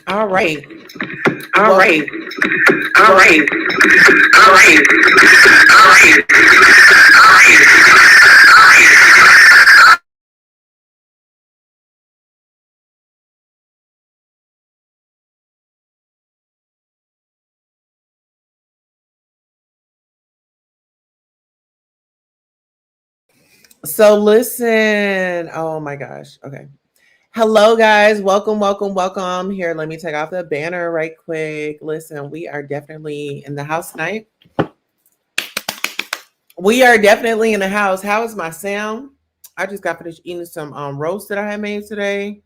All right. All right. Welcome. All right. Welcome. All right. All right. So listen. Oh my gosh. Okay. Hello, guys. Welcome, welcome, welcome. Here, let me take off the banner right quick. Listen, we are definitely in the house tonight. We are definitely in the house. How is my sound? I just got finished eating some roast that I had made today.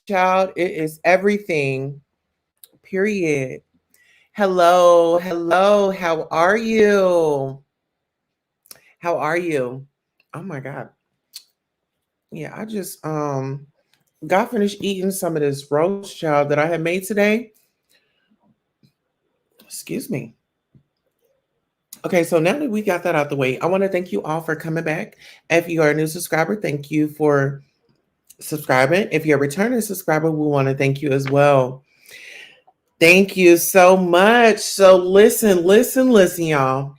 Child, it is everything. Period. Hello, hello. How are you? How are you? Oh my god. Yeah, I just got finished eating some of this roast child that I had made today. Excuse me. Okay, so now that we got that out the way, I want to thank you all for coming back. If you are a new subscriber, thank you for subscribing. If you're a returning subscriber, we want to thank you as well. Thank you so much. So listen, listen, listen, y'all.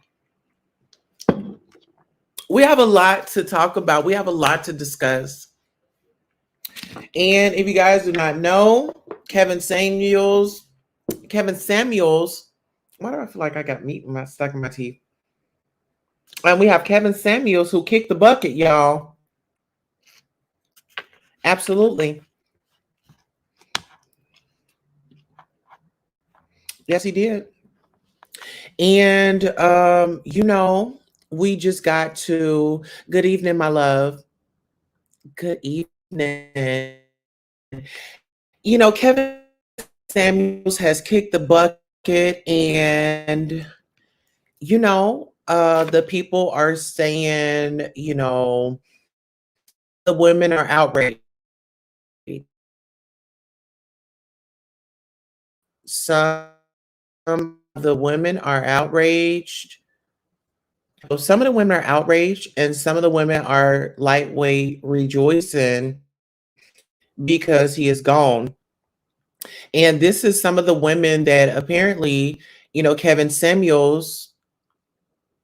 We have a lot to talk about. We have a lot to discuss. And if you guys do not know, Kevin Samuels, Kevin Samuels, why do I feel like I got meat in my stuck in my teeth? And we have Kevin Samuels who kicked the bucket, y'all. Absolutely. Yes, he did. And we just got to good evening, my love. Good evening. Kevin Samuels has kicked the bucket, and the people are saying, the women are outraged. Some of the women are outraged. So some of the women are outraged, and some of the women are lightweight rejoicing because he is gone. And this is some of the women that apparently, Kevin Samuels.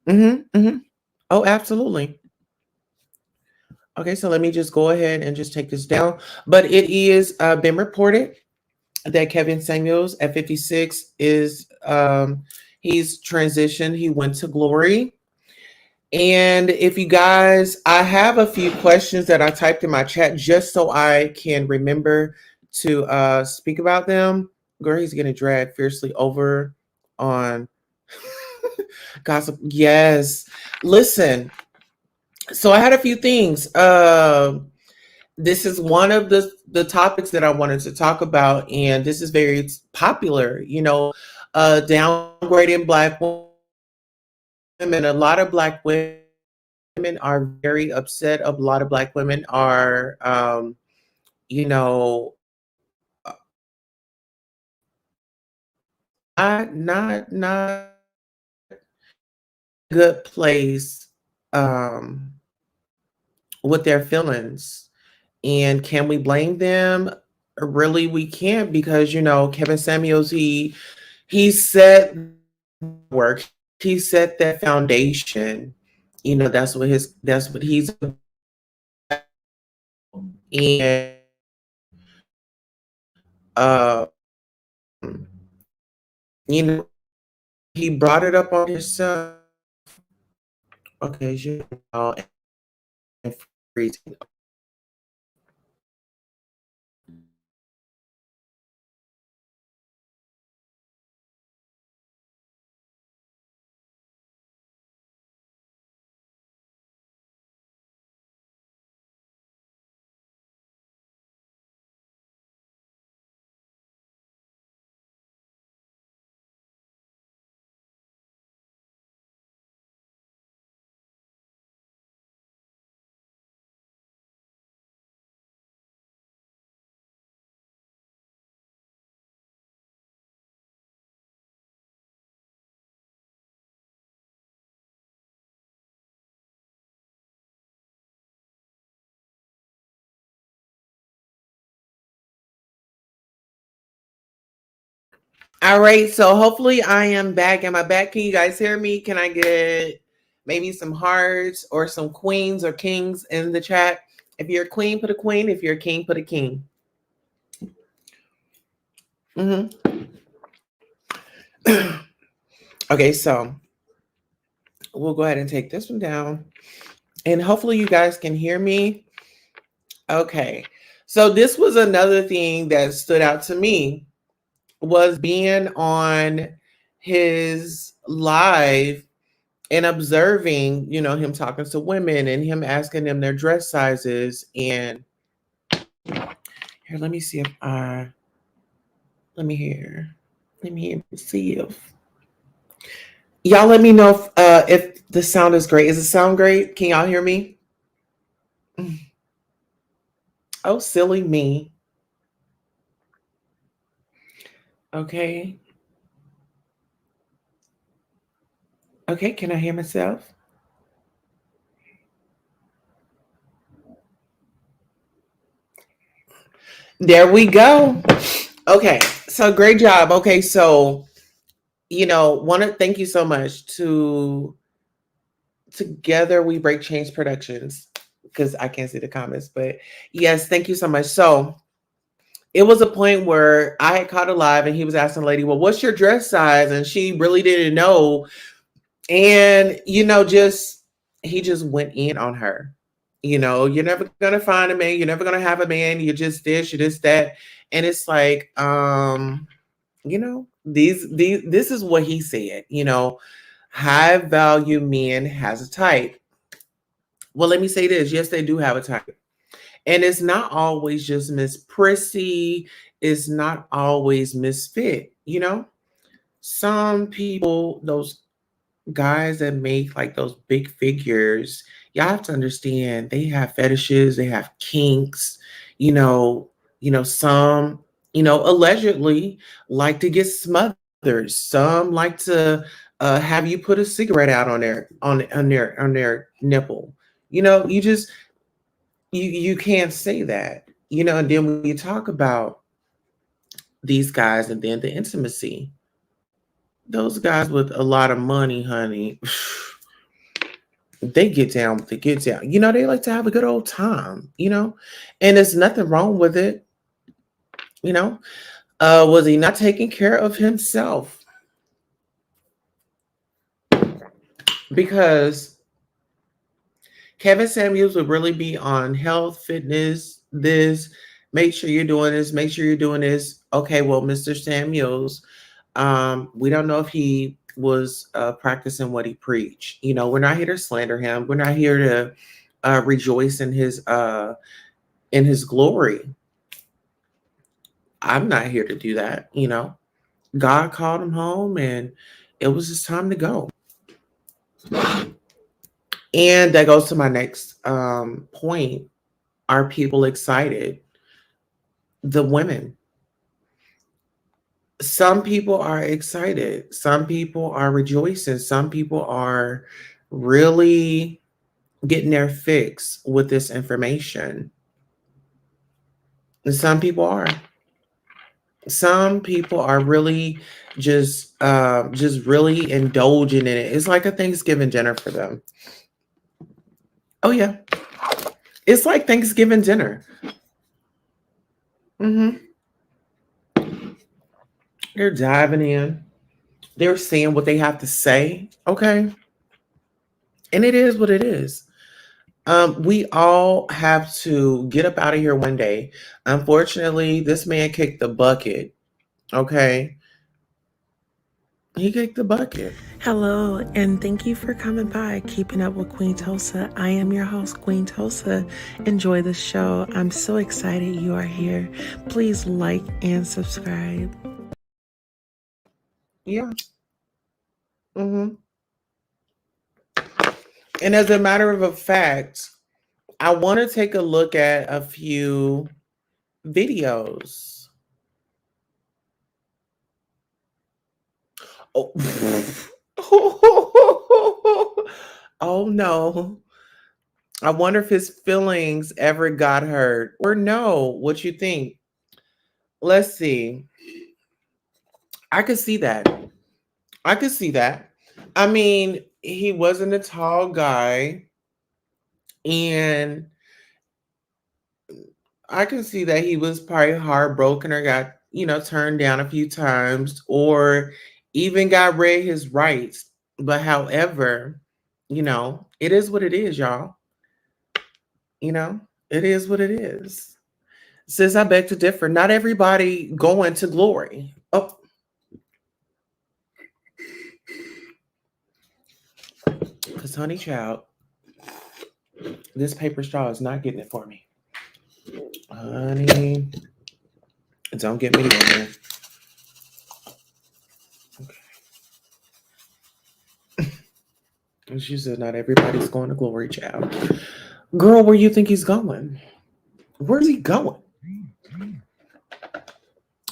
Mm-hmm. Oh, absolutely. Okay, so let me just go ahead and just take this down. But it is been reported that Kevin Samuels at 56 is he's transitioned. He went to glory. And if you guys, I have a few questions that I typed in my chat just so I can remember to speak about them. Girl, he's getting dragged fiercely over on gossip. Yes. Listen, so I had a few things. This is one of the topics that I wanted to talk about, and this is very popular. Downgrading black women. A lot of black women are very upset. A lot of black women are, you know, not in a good place with their feelings. And can we blame them? Really, we can't because Kevin Samuels he set work. He set that foundation. That's what he's and he brought it up on himself. Okay, and freezing. All right, so hopefully I am back. Am I back? Can you guys hear me? Can I get maybe some hearts or some queens or kings in the chat? If you're a queen, put a queen. If you're a king, put a king. hmm Okay, so we'll go ahead and take this one down. And hopefully you guys can hear me. Okay, so this was another thing that stood out to me was being on his live and observing, him talking to women and him asking them their dress sizes. And here, let me see if let me hear, see if y'all let me know if the sound is great. Is the sound great? Can y'all hear me? Oh, silly me. Okay. Okay, can I hear myself? There we go. Okay, so great job. Okay, so want to thank you so much to Together We Break Change Productions, because I can't see the comments, but yes, thank you so much. So it was a point where I had caught a live and he was asking the lady, well, what's your dress size? And she really didn't know. And, he just went in on her. You're never going to find a man. You're never going to have a man. You're just this, you're just that. And it's like, this is what he said, high value men has a type. Well, let me say this. Yes, they do have a type. And it's not always just Miss Prissy. It's not always misfit, Some people, those guys that make like those big figures, y'all have to understand they have fetishes, they have kinks, some, allegedly like to get smothered. Some like to have you put a cigarette out on their nipple. You just you can't say that, and then when you talk about these guys and then the intimacy, those guys with a lot of money, honey, they get down with the get down. They like to have a good old time, and there's nothing wrong with it, you know. Was he not taking care of himself? Because Kevin Samuels would really be on health, fitness, this, make sure you're doing this, make sure you're doing this. Okay, well, Mr. Samuels, we don't know if he was practicing what he preached. We're not here to slander him. We're not here to rejoice in his glory. I'm not here to do that. God called him home, and it was his time to go. And that goes to my next point. Are people excited? The women. Some people are excited. Some people are rejoicing. Some people are really getting their fix with this information. And some people are. Some people are really just really indulging in it. It's like a Thanksgiving dinner for them. Oh yeah. It's like Thanksgiving dinner. They're diving in. They're saying what they have to say. Okay. And it is what it is. We all have to get up out of here one day. Unfortunately, this man kicked the bucket. Okay. He kicked the bucket. Hello, and thank you for coming by, Keeping Up with Queen Tosa. I am your host, Queen Tosa. Enjoy the show. I'm so excited you are here. Please like and subscribe. Yeah. And as a matter of a fact, I want to take a look at a few videos. Oh. Oh no. I wonder if his feelings ever got hurt or no. What you think? Let's see. I could see that. I could see that. I mean, he wasn't a tall guy, and I can see that he was probably heartbroken or got, turned down a few times or even got read his rights. But however, it is what it is, y'all. It is what it is. Sis, I beg to differ. Not everybody going to glory. Oh, because honey child, this paper straw is not getting it for me. Honey, don't get me there. Okay. And she said, not everybody's going to glory, child. Girl, where you think he's going? Where's he going?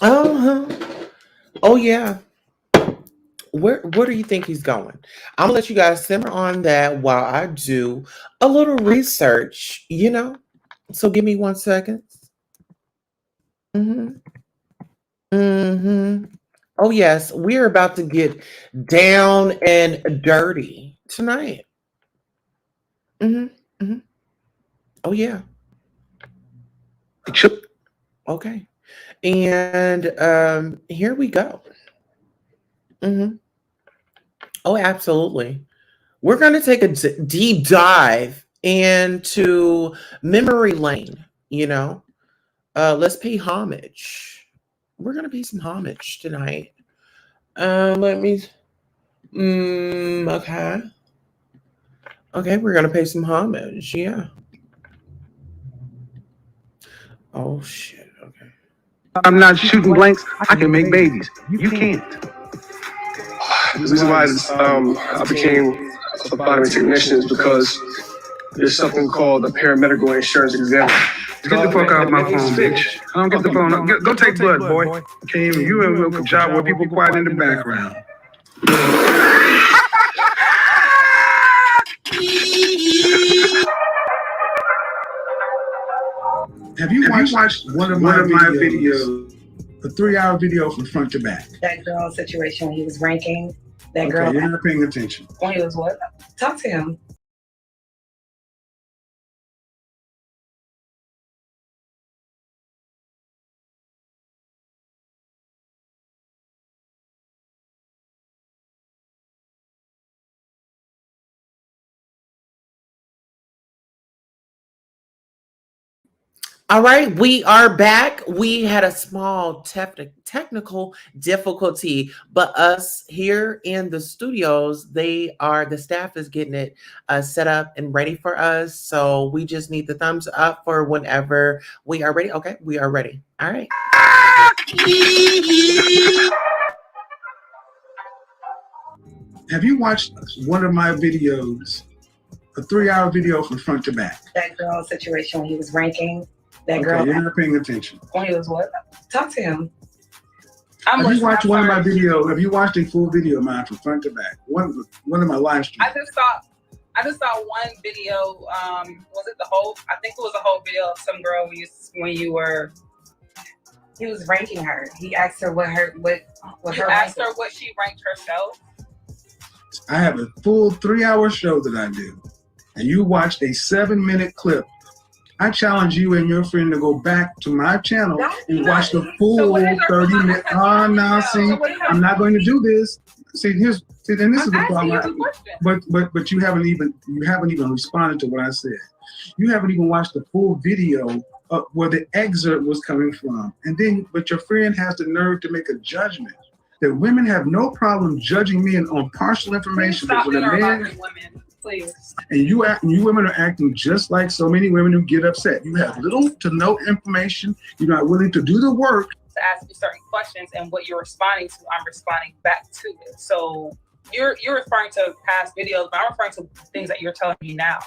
Uh-huh. Oh, yeah. Where do you think he's going? I'm gonna let you guys simmer on that while I do a little research, So give me 1 second. Mm-hmm. Mm-hmm. Oh, yes, we're about to get down and dirty tonight. Mm-hmm. Mm-hmm. Oh, yeah. Okay. And here we go. Mm-hmm. Oh, absolutely. We're going to take a deep dive into memory lane, Let's pay homage. We're going to pay some homage tonight. Let me... okay. Okay, we're going to pay some homage, yeah. Oh, shit, okay. I'm not shooting blanks. I can make babies. You can't. The reason why I became a bottom technician is because there's something called a paramedical insurance examiner. Get the fuck out of my phone, bitch. I don't get the phone. Go take blood, boy. Came, you in a real job where people quiet in the background. Have you watched one of my videos? A 3-hour video from front to back. That girl situation when he was ranking. That Okay, girl. you're not paying attention. When he was what? Talk to him. All right, we are back. We had a small technical difficulty, but us here in the studios, the staff is getting it set up and ready for us. So we just need the thumbs up for whenever we are ready. Okay, we are ready. All right. Have you watched one of my videos? A 3-hour video from front to back. That girl situation when he was ranking. That Okay, girl. you're not paying attention. When he was what? Talk to him. Have you watched one of my videos? Have you watched a full video of mine from front to back? One of my live streams. I just saw one video. Was it the whole? I think it was a whole video of some girl when you were. He was ranking her. He asked her what You asked her what she ranked herself. I have a full 3-hour show that I do, and you watched a 7-minute clip. I challenge you and your friend to go back to my channel and watch the full 30-minute. Oh, no, see, I'm not going to do this. See, then this is the problem. But you haven't even responded to what I said. You haven't even watched the full video of where the excerpt was coming from, but your friend has the nerve to make a judgment that women have no problem judging me on partial information. But when a man, please. And you women are acting just like so many women who get upset. You have little to no information. You're not willing to do the work. To ask me certain questions, and what you're responding to, I'm responding back to it. So you're referring to past videos, but I'm referring to things that you're telling me now.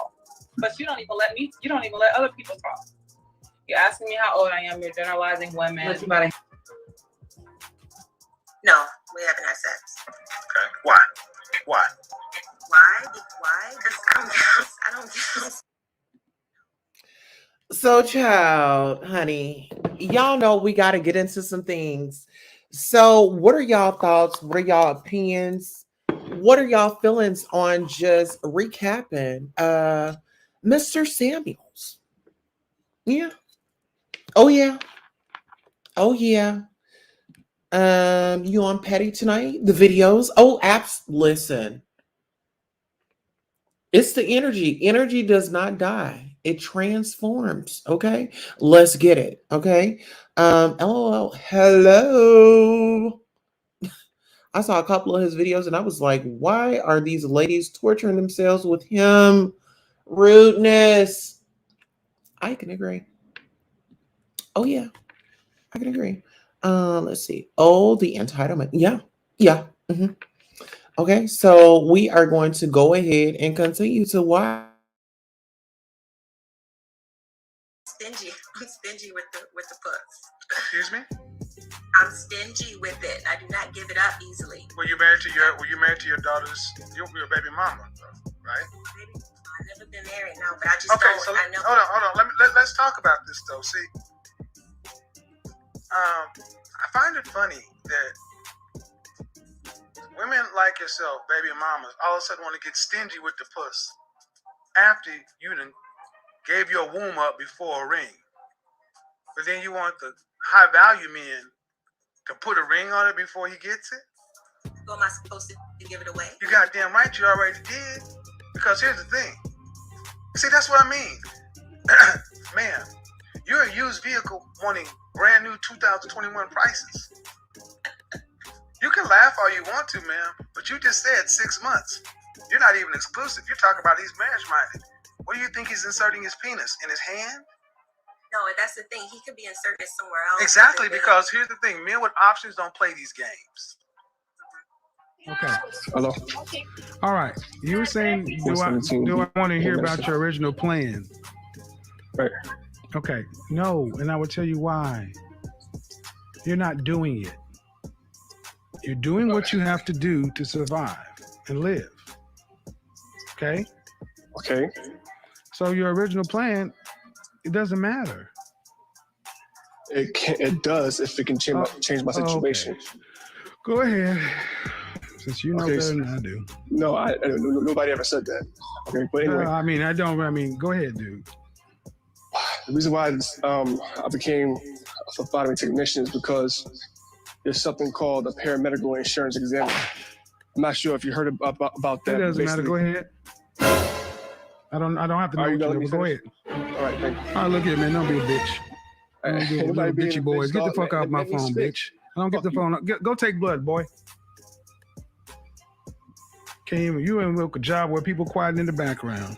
But you don't even let other people talk. You're asking me how old I am. You're generalizing women. No, we haven't had sex. Okay. Why? Why? I don't get. So, child, honey, y'all know we got to get into some things. So, what are y'all thoughts? What are y'all opinions? What are y'all feelings on just recapping Mr. Samuels? Yeah. Oh yeah. Oh yeah. You on Petty tonight? The videos. Oh, apps. Listen. It's the energy. Energy does not die. It transforms. Okay. Let's get it. Okay. LOL. Hello. I saw a couple of his videos and I was like, why are these ladies torturing themselves with him? Rudeness. I can agree. Oh yeah, I can agree. Let's see. Oh, the entitlement. Yeah. Yeah. Mhm. Okay, so we are going to go ahead and continue to watch. Stingy. I'm stingy with the puss. Excuse me? I'm stingy with it. I do not give it up easily. Were you married to your daughter's your baby mama, right? Maybe I've never been married now, but I just Okay, don't. so I know. hold on. Let's talk about this though. See, I find it funny that women like yourself, baby mamas, all of a sudden want to get stingy with the puss after you done gave your womb up before a ring. But then you want the high value men to put a ring on it before he gets it? How am I supposed to give it away? You goddamn right you already did. Because here's the thing. See, that's what I mean. Man, you're a used vehicle wanting brand new 2021 prices. You can laugh all you want to, ma'am, but you just said 6 months. You're not even exclusive. You're talking about he's marriage minded. What do you think he's inserting his penis? In his hand? No, that's the thing. He could be inserted somewhere else. Exactly, because here's the thing. Men with options don't play these games. Okay. Hello. All right. You were saying, do I want to hear about your original plan? Right. Okay. No, and I will tell you why. You're not doing it. You're doing what you have to do to survive and live. Okay? Okay. So your original plan, it doesn't matter. It does if it can change my situation. Okay. Go ahead. Since you know Okay, better so- than I do. No, nobody ever said that. Okay, but anyway, Go ahead, dude. the reason why I became a phlebotomy technician is because there's something called a paramedical insurance examiner. I'm not sure if you heard about that. It doesn't matter. Go basically. ahead. I don't have to know Are you what gonna you let know, me but go ahead. All right, thank you. All right, look here, man. Don't be a bitch. I don't do Ain't nobody little being bitchy a boys. bitch, Get the dog. fuck off my Let me phone, speak. bitch. I don't get Fuck the you. phone. Go take blood, boy. Came, you and Wilk a job where people quiet in the background.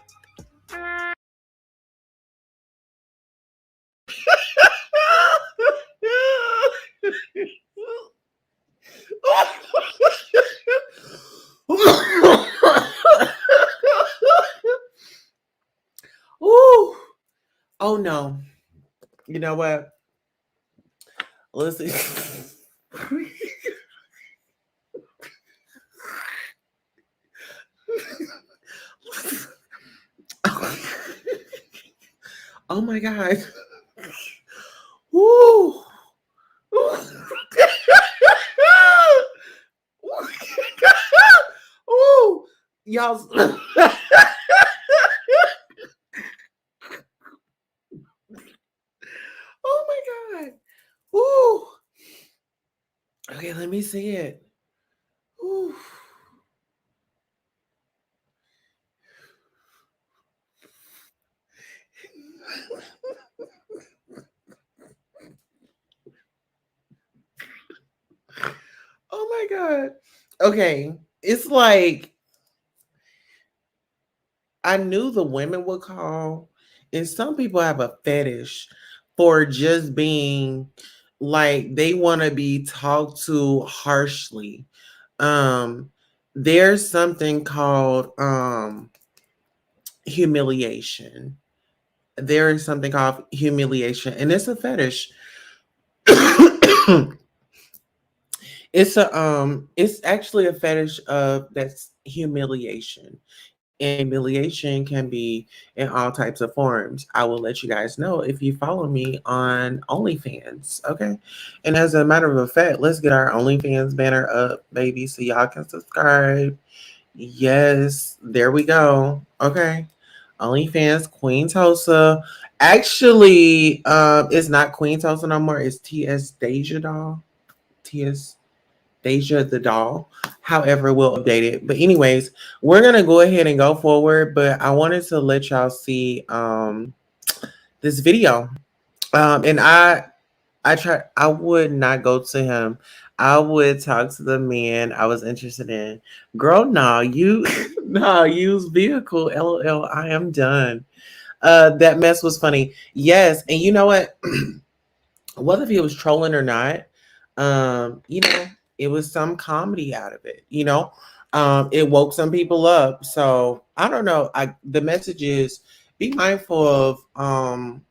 Ooh. Oh no. You know what? Listen. Oh my God. Woo. Ooh. Y'all. Oh my God. Ooh. Okay, let me see it. Ooh. Oh my God. Okay. It's like I knew the women would call, and some people have a fetish for just being like they want to be talked to harshly. There's something called humiliation. There is something called humiliation, and it's a fetish. It's actually a fetish of that's humiliation. And humiliation can be in all types of forms. I will let you guys know if you follow me on OnlyFans. Okay. And as a matter of fact, let's get our OnlyFans banner up, baby, so y'all can subscribe. Yes, there we go. Okay. OnlyFans Queen Tosa. Actually, it's not Queen Tosa no more. It's TS Deja Doll. TS Deja the Doll. However, we'll update it. But anyways, we're gonna go ahead and go forward. But I wanted to let y'all see this video. And I would not go to him. I would talk to the man I was interested in. Girl, nah, you nah, use vehicle. LOL. I am done. That mess was funny. Yes, and you know what? Whether if he was trolling or not, you know, it was some comedy out of it, you know. It woke some people up. So I don't know. The message is be mindful of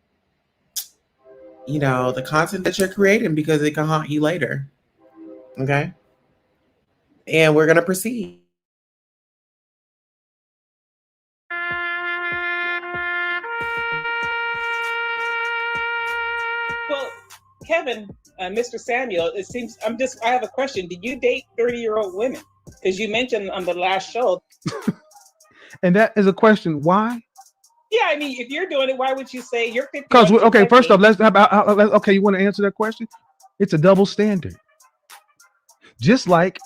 you know, the content that you're creating because it can haunt you later. Okay. And we're gonna proceed. Well, Kevin, Mr. Samuel, it seems I have a question. Did you date 30-year-old women? Because you mentioned on the last show. And that is a question. Why? Yeah, I mean, if you're doing it, why would you say you're 50? Because okay, first off, okay, you want to answer that question? It's a double standard. Just like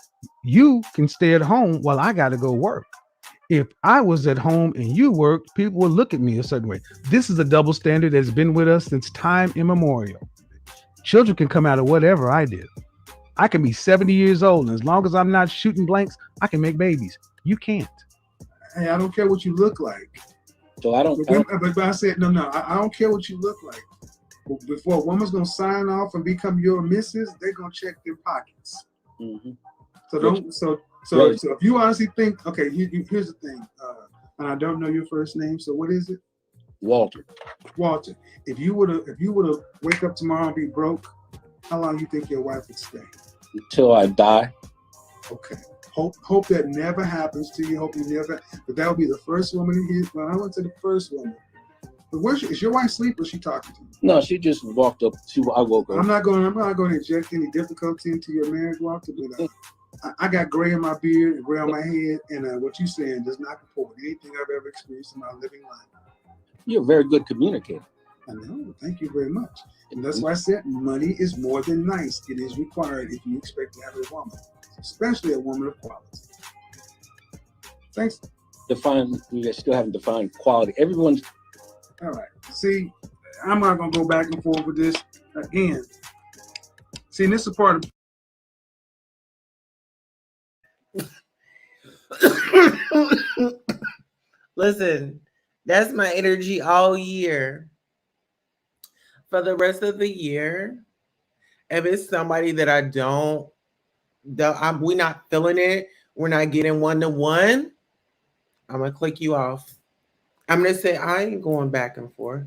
you can stay at home while I got to go work. If I was at home and you worked, people would look at me a certain way. This is a double standard that's been with us since time immemorial. Children can come out of whatever I did. I can be 70 years old, and as long as I'm not shooting blanks, I can make babies. You can't. Hey, I don't care what you look like. So I don't. But I said no. I don't care what you look like. Before a woman's gonna sign off and become your missus, they're gonna check their pockets. Mm-hmm. So don't. So if you honestly think, okay, here's the thing. And I don't know your first name. So what is it? Walter. Walter. If you would have wake up tomorrow and be broke, how long you think your wife would stay? Until I die. Okay. Hope that never happens to you. Hope you never. But that would be the first woman in here. Well, I went to the first woman. But is your wife asleep or is she talking to you? No, she just walked up. I woke up. I'm not going to inject any difficulty into your marriage, Walter. But I got gray in my beard and gray on my head, and what you're saying does not comport with anything I've ever experienced in my living life. You're a very good communicator. I know. Thank you very much. And that's why I said money is more than nice. It is required if you expect to have a woman, especially a woman of quality. Thanks. We still haven't defined quality. Everyone's. All right. See, I'm not going to go back and forth with this again. See, and this is part of. Listen, that's my energy all year. For the rest of the year, if it's somebody that we're not feeling it, we're not getting one-to-one, I'm going to click you off. I'm going to say, I ain't going back and forth.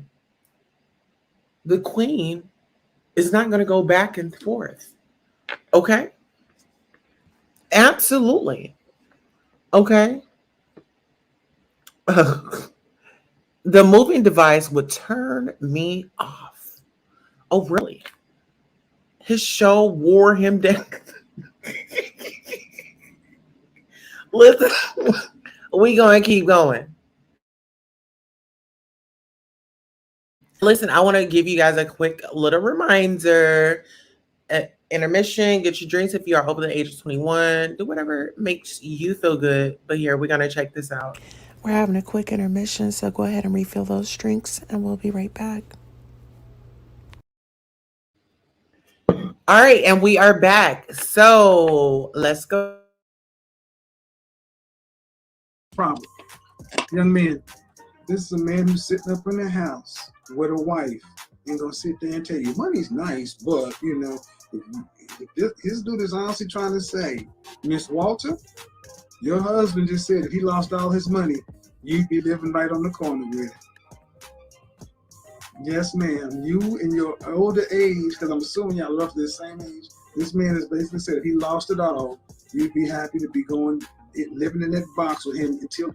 The queen is not going to go back and forth. Okay? Absolutely. Okay? The moving device would turn me off. Oh, really? His show wore him down. Listen, we going to keep going. Listen, I want to give you guys a quick little reminder. Intermission, get your drinks if you are over the age of 21. Do whatever makes you feel good. But here, we're going to check this out. We're having a quick intermission, so go ahead and refill those drinks, and we'll be right back. All right, and we are back. So let's go. Problem. Young man, this is a man who's sitting up in the house with a wife and gonna sit there and tell you money's nice, but you know, if this dude is honestly trying to say, Miss Walter, your husband just said if he lost all his money, you'd be living right on the corner with it. Yes, ma'am. You in your older age, because I'm assuming y'all roughly the same age, this man has basically said if he lost it all, you'd be happy to be going living in that box with him until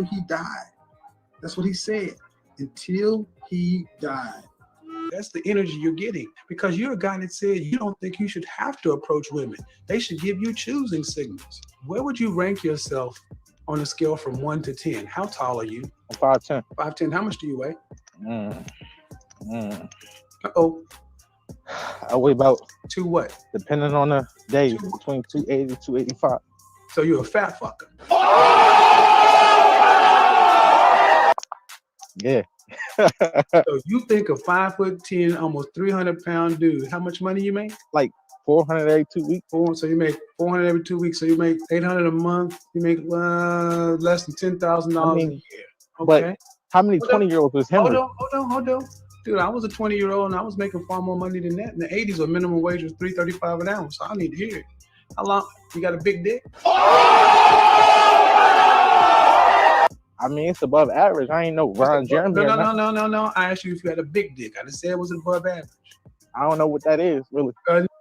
he died. That's what he said. Until he died. That's the energy you're getting, because you're a guy that said you don't think you should have to approach women. They should give you choosing signals. Where would you rank yourself on a scale from 1 to 10? How tall are you? 5'10". 5'10". How much do you weigh? Uh-oh. I weigh about two what? Depending on the day, between 280 to 285. So you're a fat fucker. Yeah. So you think a 5'10", almost 300-pound dude, how much money you make? Like 400 every 2 weeks. So you make 400 every 2 weeks. So you make 800 a month. You make less than $10,000 a year. Okay. But how many 20-year-olds was him? Hold on. Dude, I was a 20-year-old and I was making far more money than that. In the 80s, the minimum wage was $3.35 an hour. So I need to hear it. How long? You got a big dick? I mean, it's above average. I ain't know Ron Jeremy. No. I asked you if you had a big dick. I didn't say it was above average. I don't know what that is, really.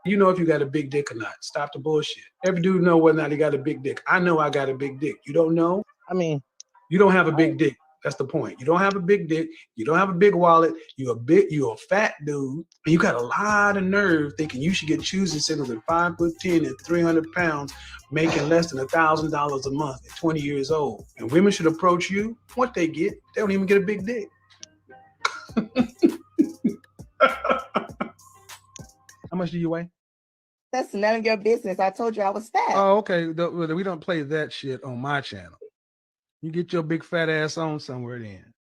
You know if you got a big dick or not. Stop the bullshit. Every dude know whether or not he got a big dick. I know I got a big dick. You don't know? I mean, you don't have a big dick. That's the point. You don't have a big dick. You don't have a big wallet. You're a fat dude, and you got a lot of nerve thinking you should get choosing signals at 5'10" and 300 pounds, making less than $1,000 a month at 20 years old. And women should approach you. What they get? They don't even get a big dick. How much do you weigh? That's none of your business. I told you I was fat. Oh, okay. We don't play that shit on my channel. You get your big fat ass on somewhere then.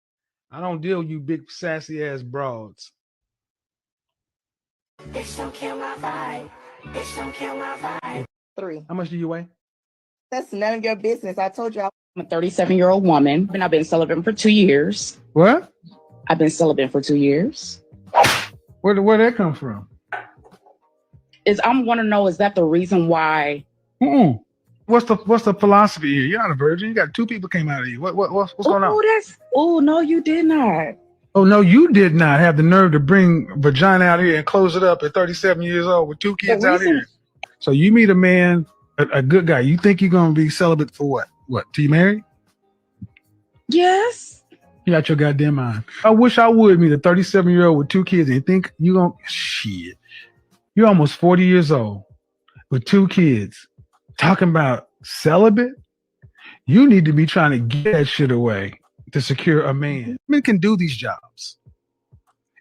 I don't deal with you big sassy ass broads. Bitch, don't kill my vibe. Bitch, don't kill my vibe. 3. How much do you weigh? That's none of your business. I told you I'm a 37-year-old woman, and I've been celibate for 2 years. What? I've been celibate for 2 years. Where'd that come from? I want to know, is that the reason why? What's the philosophy here? You're not a virgin. You got 2 people came out of you. What's going on? No, you did not. Oh no, you did not have the nerve to bring vagina out here and close it up at 37 years old with 2 kids out here. So you meet a man, a good guy. You think you're gonna be celibate for what? What? Till you married? Yes. You got your goddamn mind. I wish I would meet a 37-year-old with 2 kids and think you gonna shit. You're almost 40 years old with 2 kids. Talking about celibate, you need to be trying to get that shit away to secure a man. Men can do these jobs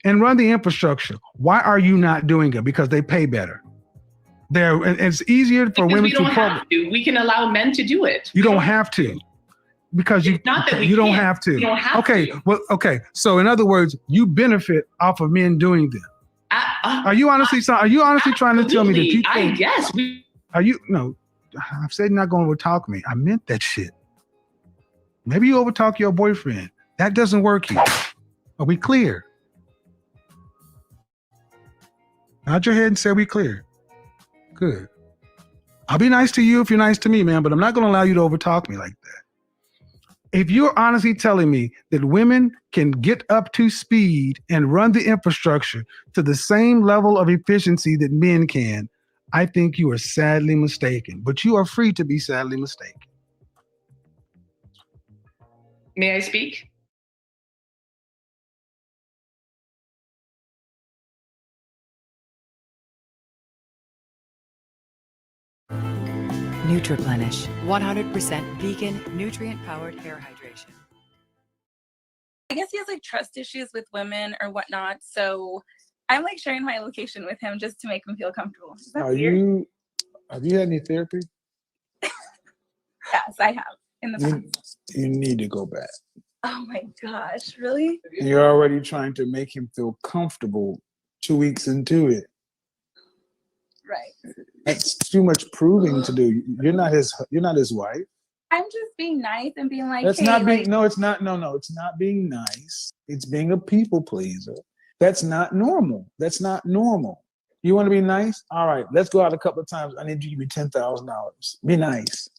and run the infrastructure. Why are you not doing it? Because they pay better. And it's easier for women to. We can allow men to do it. You don't have to, because you don't have to. You don't have to. Well, okay. So in other words, you benefit off of men doing this. Are you honestly trying to tell me that you think? Yes. Are you no? I've said you're not going to overtalk me. I meant that shit. Maybe you overtalk your boyfriend. That doesn't work here. Are we clear? Nod your head and say we clear. Good. I'll be nice to you if you're nice to me, man, but I'm not going to allow you to overtalk me like that. If you're honestly telling me that women can get up to speed and run the infrastructure to the same level of efficiency that men can, I think you are sadly mistaken, but you are free to be sadly mistaken. May I speak? Nutriplenish, 100% vegan, nutrient-powered hair hydration. I guess he has like trust issues with women or whatnot, so I'm like sharing my location with him just to make him feel comfortable. Is that weird? Have you had any therapy? Yes, I have in the past. You need to go back. Oh my gosh, really? You're already trying to make him feel comfortable 2 weeks into it. Right. That's too much proving to do. You're not his wife. I'm just being nice and being like, That's hey, not being like, no, it's not it's not being nice. It's being a people pleaser. That's not normal. That's not normal. You want to be nice? All right, let's go out a couple of times. I need you to give me $10,000. Be nice.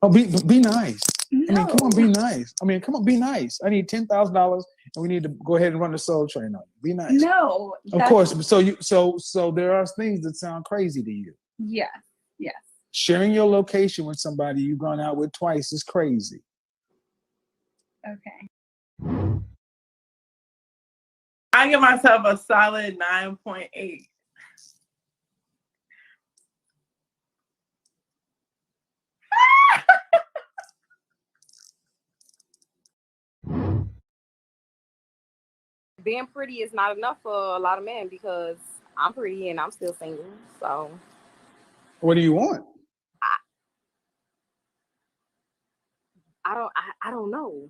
Oh, be nice. No. I mean, come on, be nice. Be nice. I need $10,000, and we need to go ahead and run the Soul Train on you. Be nice. No. Of course. So there are things that sound crazy to you. Yes. Yes. Sharing your location with somebody you've gone out with twice is crazy. Okay. I give myself a solid 9.8. Being pretty is not enough for a lot of men because I'm pretty and I'm still single. So What do you want? I don't know.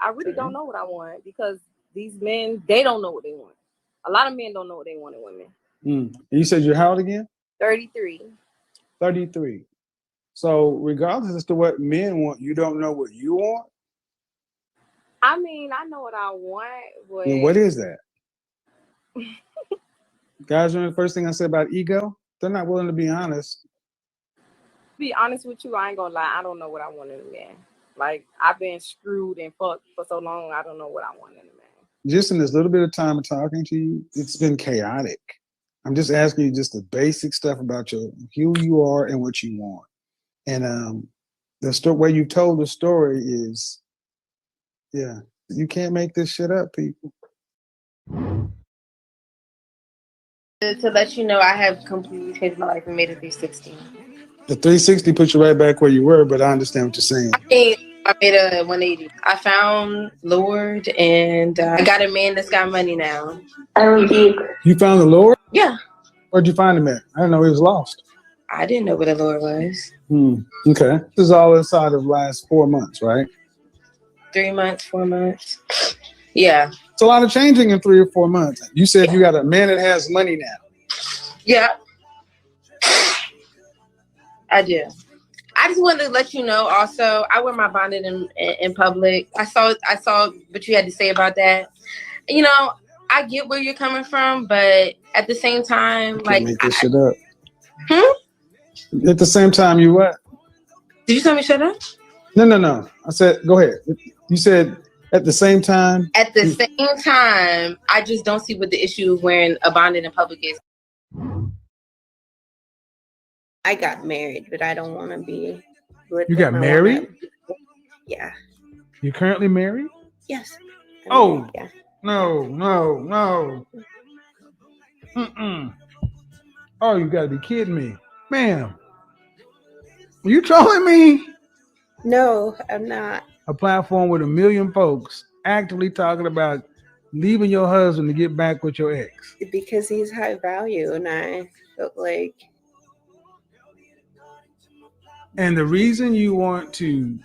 I really don't know what I want because these men, they don't know what they want. A lot of men don't know what they want in women. You said you're how old again? 33. 33. So regardless as to what men want, you don't know what you want? I mean, I know what I want, but And what is that? Guys, remember the first thing I said about ego? They're not willing to be honest. To be honest with you, I ain't gonna lie, I don't know what I want in a man. Like, I've been screwed and fucked for so long, I don't know what I want in a man. Just in this little bit of time of talking to you, it's been chaotic. I'm just asking you just the basic stuff about who you are and what you want. And the way you told the story is, yeah, you can't make this shit up, people. To let you know, I have completely changed my life and made it 360. The 360 puts you right back where you were, but I understand what you're saying. I made a 180. I found Lord, and I got a man that's got money now. You found the Lord? Yeah. Where'd you find him at? I didn't know he was lost. I didn't know what the Lord was. Okay. This is all inside of the last 4 months, right? 3 months, 4 months. Yeah. It's a lot of changing in 3 or 4 months. You said you got a man that has money now. Yeah. I do. I just wanted to let you know also, I wear my bonnet in public. I saw what you had to say about that. You know, I get where you're coming from, but at the same time, like, Make this shit up. Hmm? At the same time, you what? Did you tell me shut up? No. I said, go ahead. You said at the same time? At the same time, I just don't see what the issue of wearing a bonnet in public is. I got married, but I don't want to be with You got my married? woman. Yeah. You currently married? Yes. Oh, yeah. no. Oh, you gotta be kidding me. Ma'am, are you trolling me? No, I'm not. A platform with 1 million folks actively talking about leaving your husband to get back with your ex. Because he's high value, and I felt like. And the reason you want to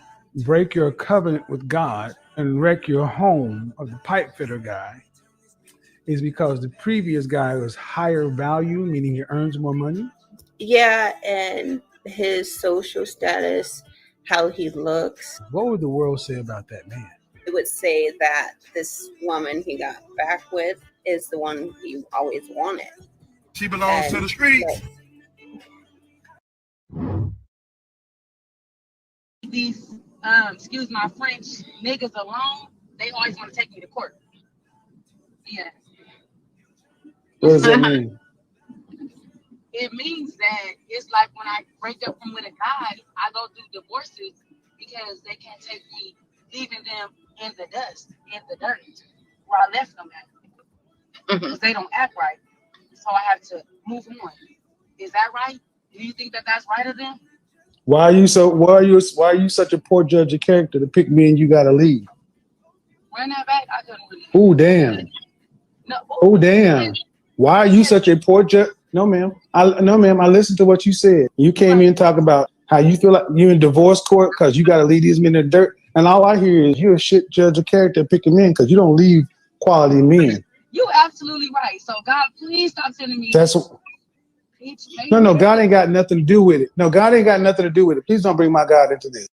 break your covenant with God and wreck your home of the pipe fitter guy is because the previous guy was higher value, meaning he earns more money? Yeah, and his social status, how he looks. What would the world say about that man? It would say that this woman he got back with is the one he always wanted. She belongs to the streets. These, excuse my French, niggas alone, they always want to take me to court. Yeah. What does that mean? It means that it's like when I break up with a guy, I go through divorces because they can't take me, leaving them in the dust, in the dirt, where I left them at. Because they don't act right. So I have to move on. Is that right? Do you think that that's right of them? Why are you such a poor judge of character to pick me and you gotta leave? Run that back, I couldn't really. Oh damn. No, Oh damn. Why are you such a poor judge? No, ma'am. I listened to what you said. You came in and talk about how you feel like you're in divorce court because you gotta leave these men in the dirt. And all I hear is you're a shit judge of character picking men because you don't leave quality men. you absolutely right. So God, please stop sending me. That's no, God ain't got nothing to do with it. No, God ain't got nothing to do with it. Please don't bring my God into this.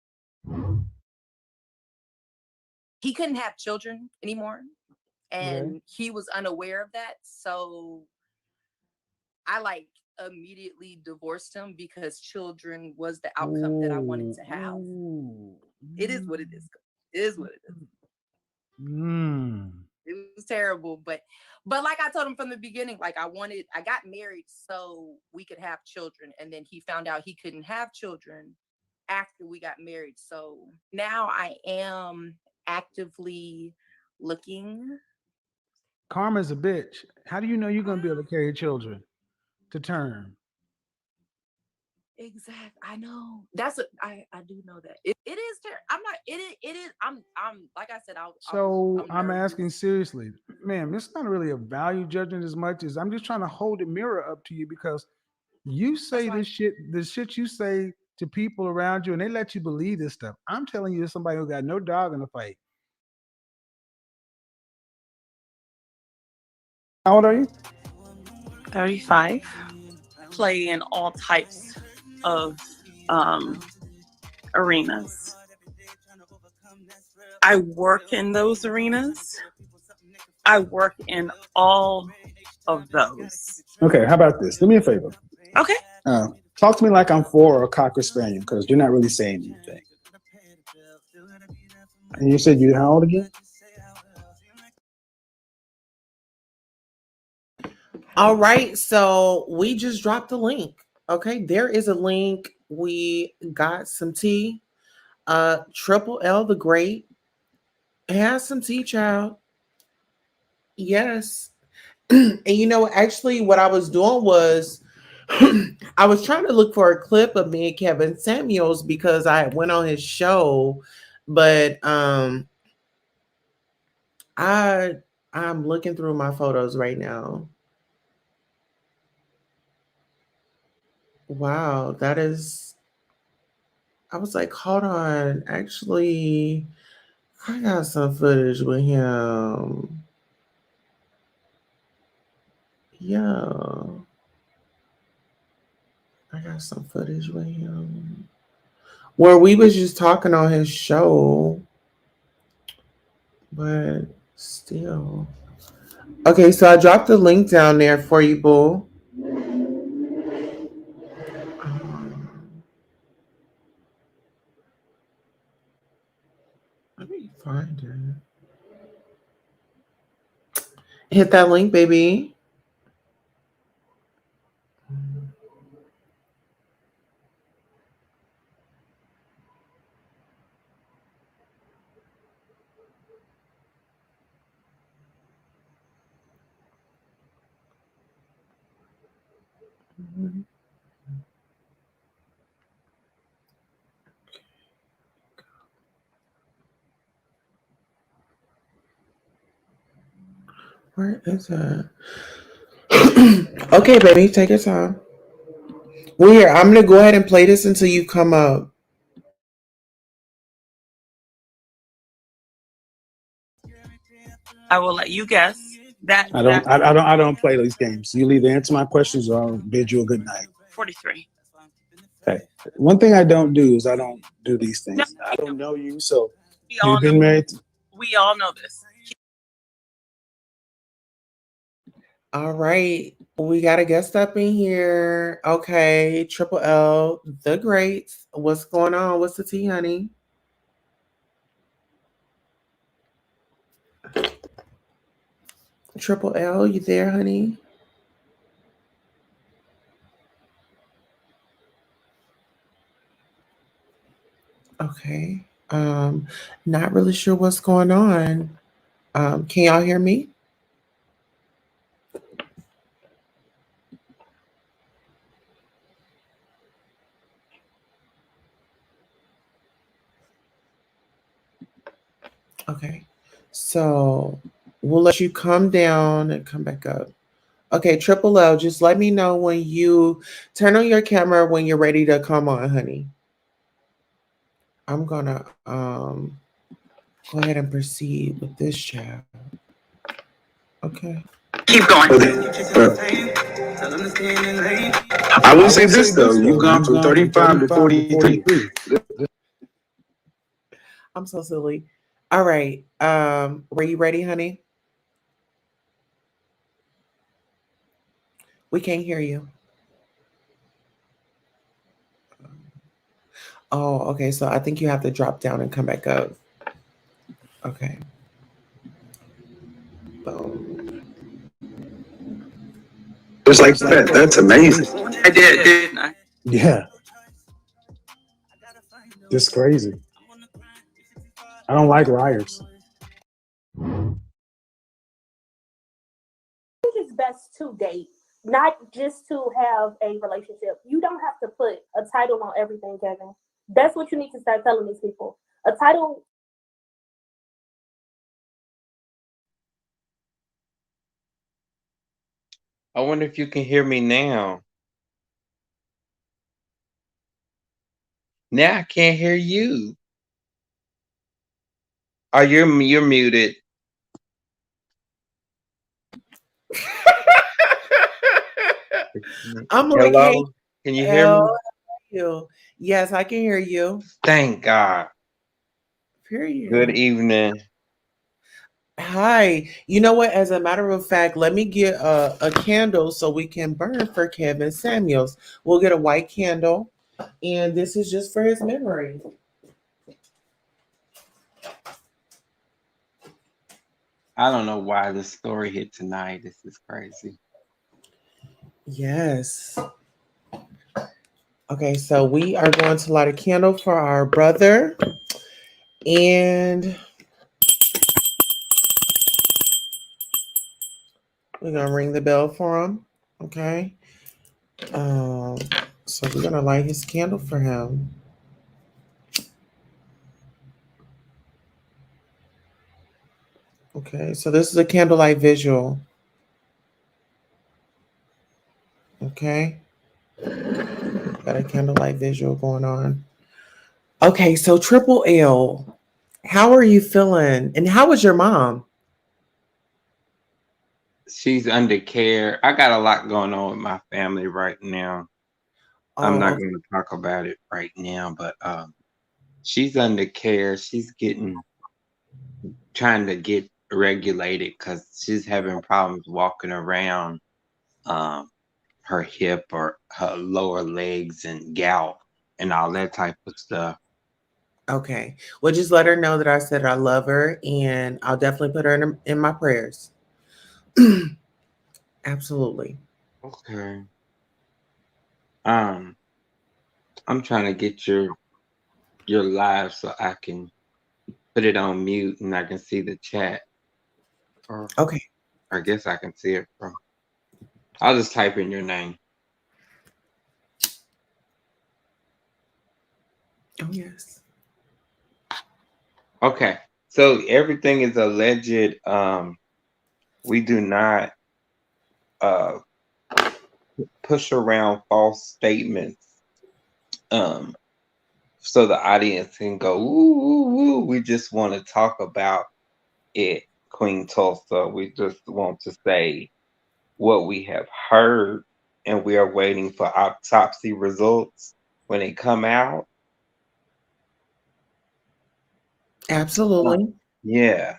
He couldn't have children anymore, and he was unaware of that. So I immediately divorced him because children was the outcome that I wanted to have. It is what it is. It is what it is. It was terrible. But like I told him from the beginning, like I got married so we could have children. And then he found out he couldn't have children after we got married. So now I am actively looking. Karma's a bitch. How do you know you're gonna be able to carry children to term? Exactly. I know. I do know that. It is I'm not it is I'm like I said, So I'm nervous. asking seriously, ma'am, it's not really a value judgment as much as I'm just trying to hold a mirror up to you because you say the shit you say to people around you and they let you believe this stuff. I'm telling you, as somebody who got no dog in the fight. How old are you? 35. Play in all types of arenas. I work in those arenas. I work in all of those. Okay, how about this? Do me a favor. Okay. Talk to me like I'm 4 or a Cocker Spaniel because you're not really saying anything. And you said you how old again? All right, so we just dropped the link. Okay, there is a link. We got some tea. Triple L the Great has some tea, child. Yes. And you know, actually, what I was doing was I was trying to look for a clip of me and Kevin Samuels because I went on his show, but I'm looking through my photos right now. Wow, that is. I was like, hold on. Actually, I got some footage with him. Yeah. I got some footage with him. Where we was just talking on his show. But still. Okay, so I dropped the link down there for you, boo. Let me find it. Hit that link, baby. Where is it? Okay, baby, take your time. Well, here, I'm gonna go ahead and play this until you come up. I will let you guess. That I don't play these games. You'll either answer my questions or I'll bid you a good night. 43. Okay. One thing I don't do is I don't do these things. I don't know you, so you've been married. We all know this. All right, we got a guest up in here. Okay, Triple L, the Great. What's going on? What's the tea, honey? Triple L, you there, honey? Okay. Not really sure what's going on. Can y'all hear me? Okay. So we'll let you come down and come back up. Okay, Triple L, just let me know when you turn on your camera when you're ready to come on, honey. I'm gonna go ahead and proceed with this chat. Okay. Keep going. I will say this though, you've gone from 35 to 43. I'm so silly. All right. Were you ready, honey? We can't hear you. Oh, okay. So I think you have to drop down and come back up. Okay. Just like that. That's amazing. I did, didn't I? Yeah, it's crazy. I don't like liars. think it's best to date, not just to have a relationship. You don't have to put a title on everything, Kevin. That's what you need to start telling these people. A title. I wonder if you can hear me now. Now I can't hear you. Oh, you're muted. I'm like, Hello? hey, Can you hear me? you. Yes, I can hear you. Thank God. Period. Good evening. Hi. You know what? As a matter of fact, let me get a candle so we can burn for Kevin Samuels. We'll get a white candle, and this is just for his memory. I don't know why this story hit tonight. This is crazy. Yes. Okay, so we are going to light a candle for our brother, and we're gonna ring the bell for him. Okay. So we're gonna light his candle for him. Okay, so this is a candlelight visual. Okay. Got a candlelight visual going on. Okay, so Triple L, how are you feeling? And how was your mom? She's under care. I got a lot going on with my family right now. I'm not going to talk about it right now, but she's under care. She's trying to get regulated because she's having problems walking around her hip or her lower legs and gout and all that type of stuff. Okay. Well, just let her know that I said I love her, and I'll definitely put her in my prayers. Absolutely. Okay. I'm trying to get your live so I can put it on mute and I can see the chat. Okay. I guess I can see it from. I'll just type in your name. Oh yes. Okay. So everything is alleged. We do not push around false statements. So the audience can go, ooh, ooh, ooh. We just want to talk about it, Queen Tulsa. We just want to say what we have heard, and we are waiting for autopsy results when they come out. Absolutely. Yeah.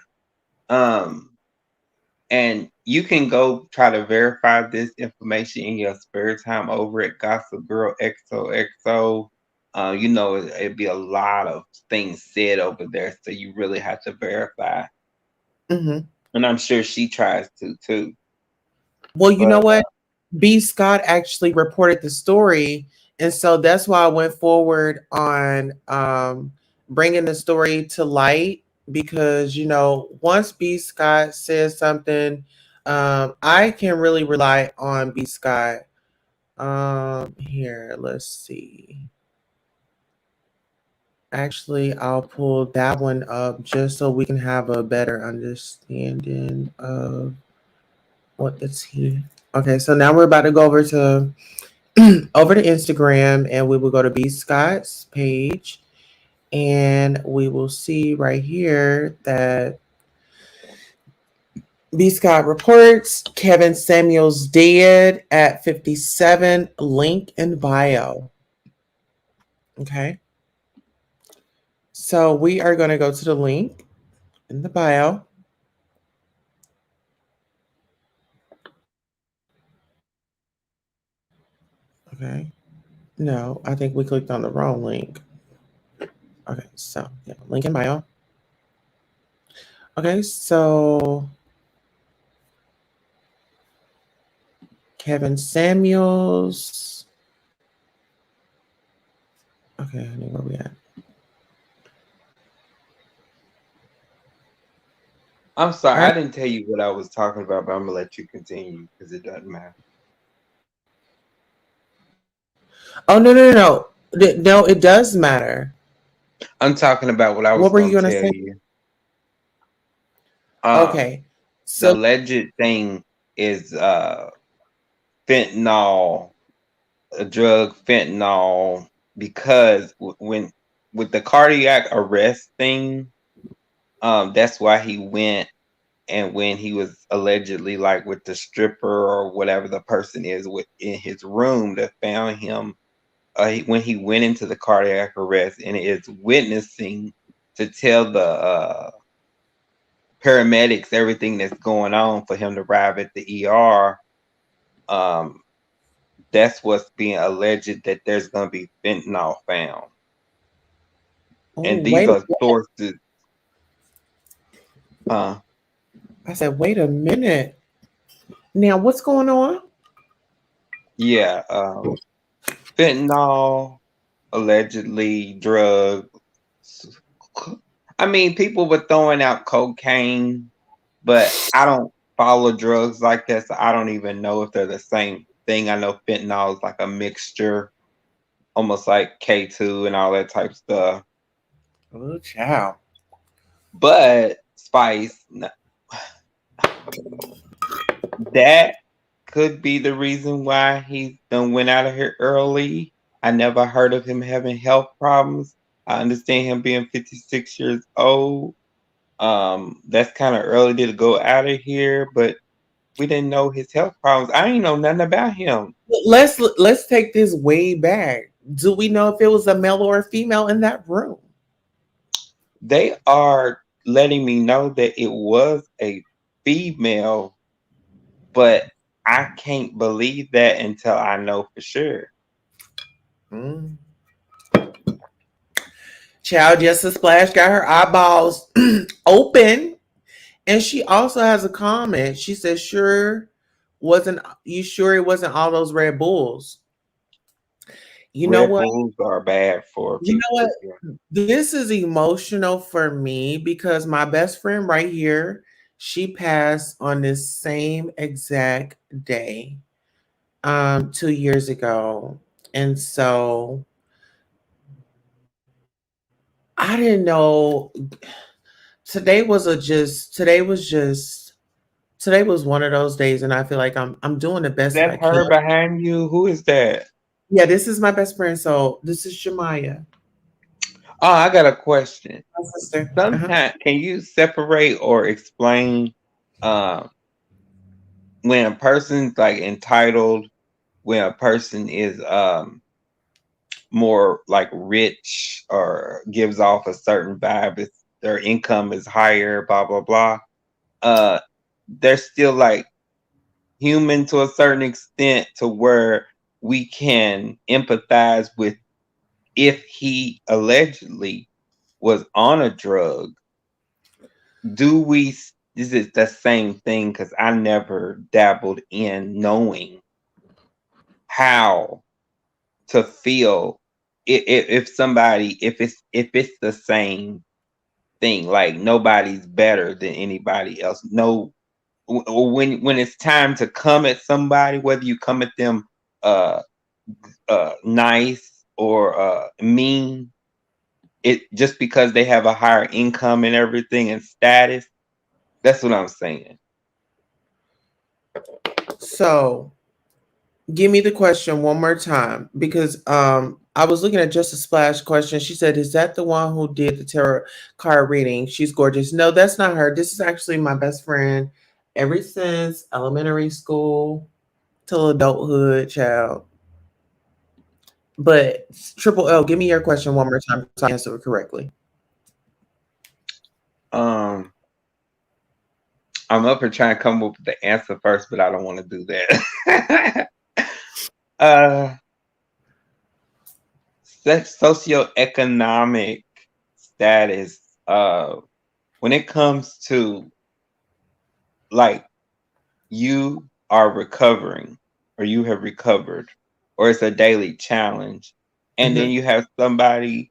And you can go try to verify this information in your spare time over at Gossip Girl XOXO. You know, it'd be a lot of things said over there, so you really have to verify. Mm-hmm. And I'm sure she tries to too. Well, you know what? B. Scott actually reported the story, and so that's why I went forward on bringing the story to light, because you know, once B. Scott says something, I can really rely on B. Scott. Here, let's see. Actually, I'll pull that one up just so we can have a better understanding of what is he. Okay, so now we're about to go over to Instagram, and we will go to B. Scott's page, and we will see right here that B. Scott reports Kevin Samuels dead at 57, link in bio. Okay. So we are going to go to the link in the bio. Okay. No, I think we clicked on the wrong link. Okay, so yeah, link in bio. Okay, so Kevin Samuels. Okay, I know where we at. I'm sorry, All right. I didn't tell you what I was talking about, but I'm gonna let you continue because it doesn't matter. Oh no, no, it does matter. I'm talking about what I was What were you gonna gonna tell say? you. Okay, The so alleged thing is fentanyl, a drug fentanyl, because when with the cardiac arrest thing, that's why he went. And when he was allegedly like with the stripper or whatever the person is in his room that found him, when he went into the cardiac arrest and is witnessing to tell the paramedics everything that's going on for him to arrive at the ER, that's what's being alleged, that there's going to be fentanyl found. And these wait. are sources. I said, wait a minute. Now, what's going on? Yeah, fentanyl, allegedly drugs. I mean, people were throwing out cocaine, but I don't follow drugs like that, so I don't even know if they're the same thing. I know fentanyl is like a mixture, almost like K2 and all that type stuff. Oh, child. But Spice, that could be the reason why he done went out of here early. I never heard of him having health problems. I understand him being 56 years old. That's kind of early to go out of here, but we didn't know his health problems. I didn't know nothing about him. Let's take this way back. Do we know if it was a male or a female in that room? They are letting me know that it was a female, but I can't believe that until I know for sure. Child Justice Splash got her eyeballs open, and she also has a comment. She says, you sure it wasn't all those Red Bulls?" You know Red what? Bulls are bad for You know people. what? This is emotional for me because my best friend right here, she passed on this same exact day, 2 years ago. And so I didn't know. Today was one of those days, and I feel like I'm doing the Is best that I that can. her behind you? Who is that? Yeah, this is my best friend. So this is Shamaya. Oh, I got a question. My sister. Sometimes can you separate or explain when a person's like entitled, when a person is more like rich or gives off a certain vibe, if their income is higher, blah blah blah. They're still like human to a certain extent to where we can empathize with if he allegedly was on a drug. Is it the same thing? Because I never dabbled in knowing how to feel if it's the same thing, like nobody's better than anybody else. No, when it's time to come at somebody, whether you come at them nice or mean, it just because they have a higher income and everything and status. That's what I'm saying. So give me the question one more time, because I was looking at Just a Splash question. She said, "Is that the one who did the tarot card reading? She's gorgeous." No, that's not her. This is actually my best friend ever since elementary school till adulthood, child. But Triple L, give me your question one more time so I answer it correctly. I'm up here trying to come up with the answer first, but I don't want to do that. Socioeconomic status, when it comes to like you are recovering or you have recovered, or it's a daily challenge. And then you have somebody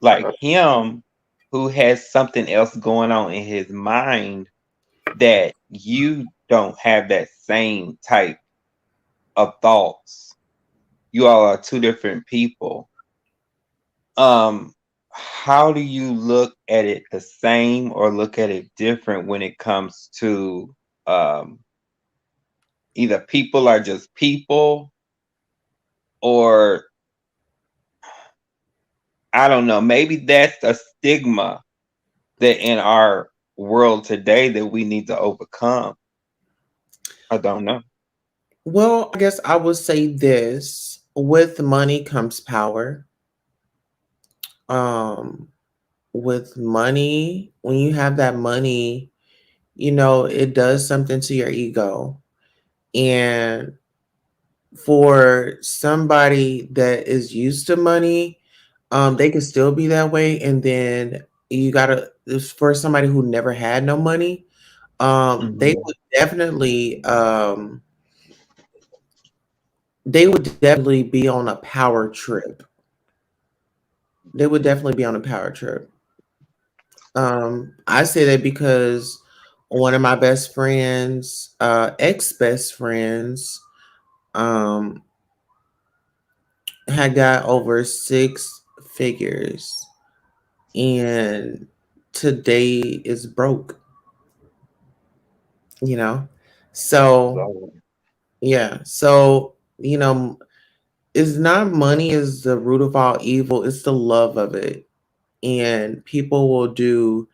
like him who has something else going on in his mind that you don't have that same type of thoughts. You all are two different people. How do you look at it the same or look at it different when it comes to either people are just people, or I don't know, maybe that's a stigma that in our world today that we need to overcome. I don't know. Well, I guess I would say this: with money comes power. With money, when you have that money, it does something to your ego. And for somebody that is used to money, they can still be that way. And then for somebody who never had no money, they would definitely be on a power trip. They would definitely be on a power trip. I say that because one of my best friends, ex-best friends, had got over 6 figures and today is broke. So yeah. So, it's not money is the root of all evil, it's the love of it. And people will do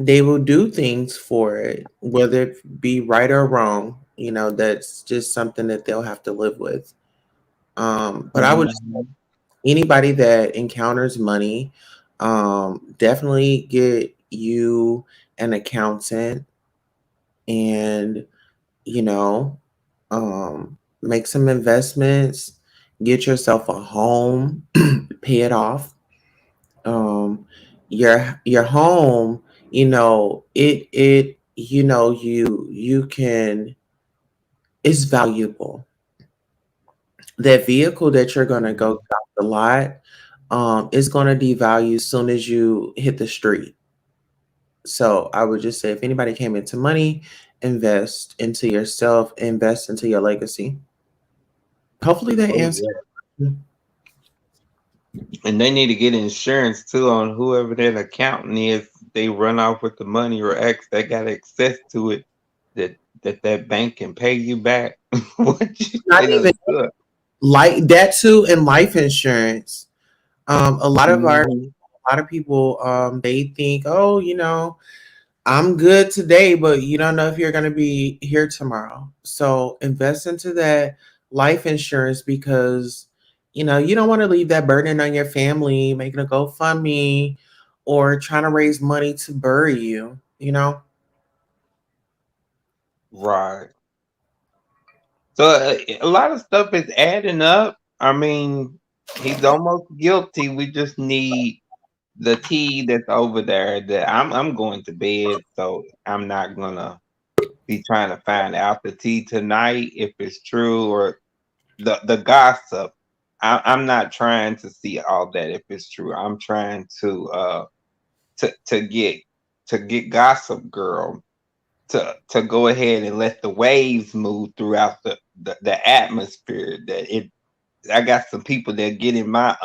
they will do things for it, whether it be right or wrong. That's just something that they'll have to live with. But I would just say anybody that encounters money, definitely get you an accountant and, make some investments, get yourself a home, pay it off. Your home, you can, it's valuable. That vehicle that you're gonna go off the lot, is gonna devalue as soon as you hit the street. So I would just say if anybody came into money, invest into yourself, invest into your legacy. Hopefully that answers. And they need to get insurance too on whoever that accountant is. They run off with the money or they got access to it, that bank can pay you back. Not even like that too, and life insurance. A lot of people, they think, oh, I'm good today, but you don't know if you're going to be here tomorrow. So invest into that life insurance because, you don't want to leave that burden on your family, making a GoFundMe or trying to raise money to bury you, Right. So a lot of stuff is adding up. I mean, he's almost guilty. We just need the tea that's over there. That I'm going to bed, so I'm not gonna be trying to find out the tea tonight if it's true or the gossip. I'm not trying to see all that if it's true. I'm trying to get Gossip Girl to go ahead and let the waves move throughout the atmosphere. I got some people that get in my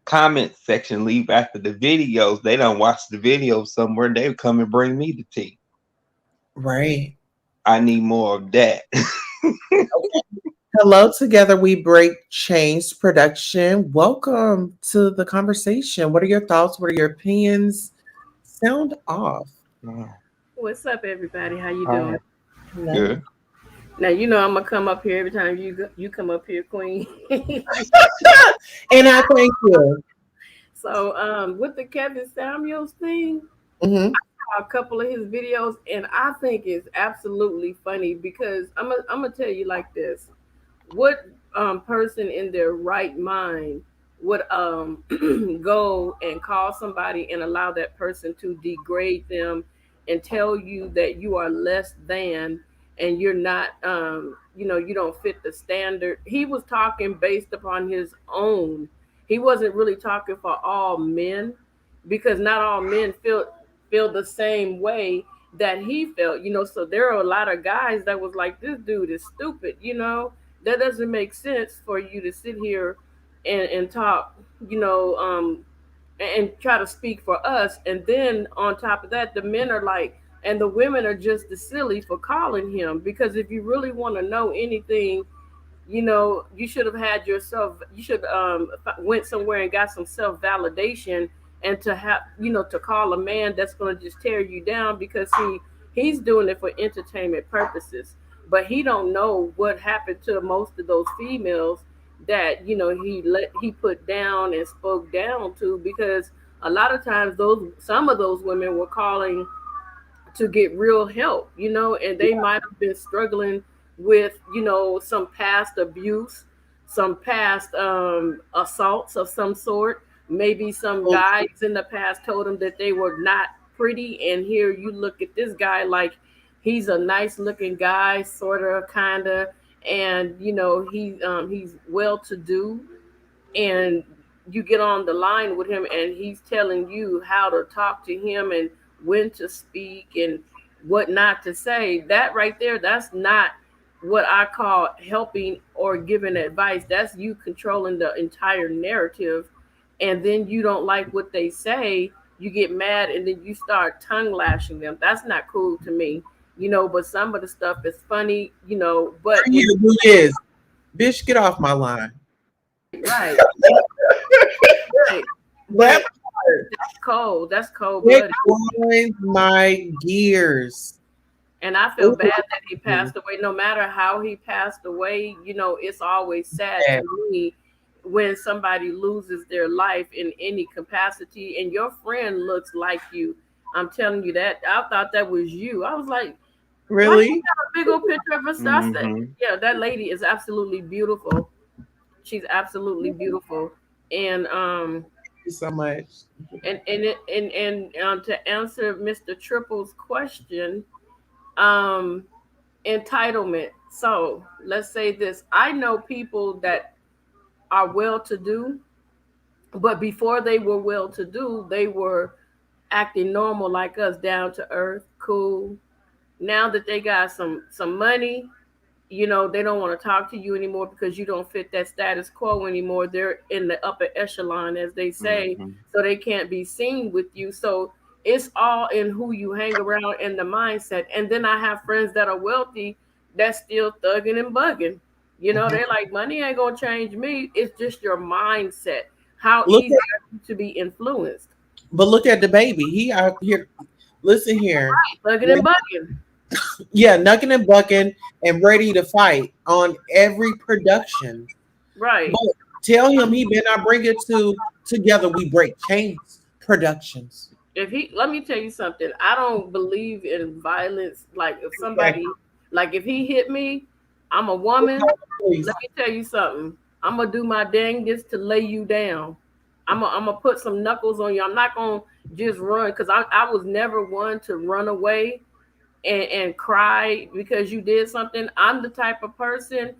comment section, leave after the videos. They don't watch the video somewhere. They come and bring me the tea. Right. I need more of that. Okay. Hello, Together We Break Chains production. Welcome to the conversation. What are your thoughts? What are your opinions? Sound off. What's up, everybody? How you doing? Good. Now I'm gonna come up here every time you come up here, Queen. And I thank you. So, with the Kevin Samuels thing, Mm-hmm. I saw a couple of his videos, and I think it's absolutely funny because I'm gonna tell you like this: what person in their right mind would go and call somebody and allow that person to degrade them and tell you that you are less than and you're not, you know, you don't fit the standard. He was talking based upon his own. He wasn't really talking for all men, because not all men feel the same way that he felt, you know. So there are a lot of guys that was like, this dude is stupid, you know. That doesn't make sense for you to sit here and talk, you know, and try to speak for us. And then on top of that, the men are like, and the women are just as silly for calling him. Because if you really want to know anything, you know, you should have had yourself, you should went somewhere and got some self-validation, and to have, you know, to call a man that's going to just tear you down because he's doing it for entertainment purposes. But he don't know what happened to most of those females that, you know, he put down and spoke down to, because a lot of times some of those women were calling to get real help, you know, and they might have been struggling with, you know, some past abuse, some past assaults of some sort. Maybe some guys in the past told them that they were not pretty, and here you look at this guy like he's a nice looking guy, sort of, kind of, and you know, he's well to do, and you get on the line with him and he's telling you how to talk to him and when to speak and what not to say. That right there, that's not what I call helping or giving advice. That's you controlling the entire narrative. And then you don't like what they say, you get mad, and then you start tongue lashing them. That's not cool to me, you know. But some of the stuff is funny, you know. But You who is, bitch, get off my line. right, right. That That's cold. That's cold it blooded. grinds my gears. And I feel bad that he passed away. No matter how he passed away, you know, it's always sad to me when somebody loses their life in any capacity and your friend looks like you. I'm telling you that. I thought that was you. I was like, really? why you got a big old picture of her stuff? Mhm. Yeah, that lady is absolutely beautiful. She's absolutely beautiful. And Thank you so much. and to answer Mr. Triple's question, entitlement. So let's say this. I know people that are well to do, but before they were well to do, they were acting normal like us, down to earth, cool. Now that they got some money, you know, they don't want to talk to you anymore because you don't fit that status quo anymore. They're in the upper echelon, as they say, so they can't be seen with you. So it's all in who you hang around and the mindset. And then I have friends that are wealthy that's still thugging and bugging. You know, they're like, money ain't gonna change me. It's just your mindset. How Look easy are you to be influenced? But look at the baby. He out here. Listen here. Thugging and bugging. Yeah, knucking and bucking and ready to fight on every production. Right. But tell him he better not bring it to Together We Break Chains Productions. Let me tell you something. I don't believe in violence. Like if somebody, like if he hit me, I'm a woman. Let me tell you something. I'm gonna do my dangest to lay you down. I'm gonna put some knuckles on you. I'm not gonna just run, because I was never one to run away and cry because you did something. I'm the type of person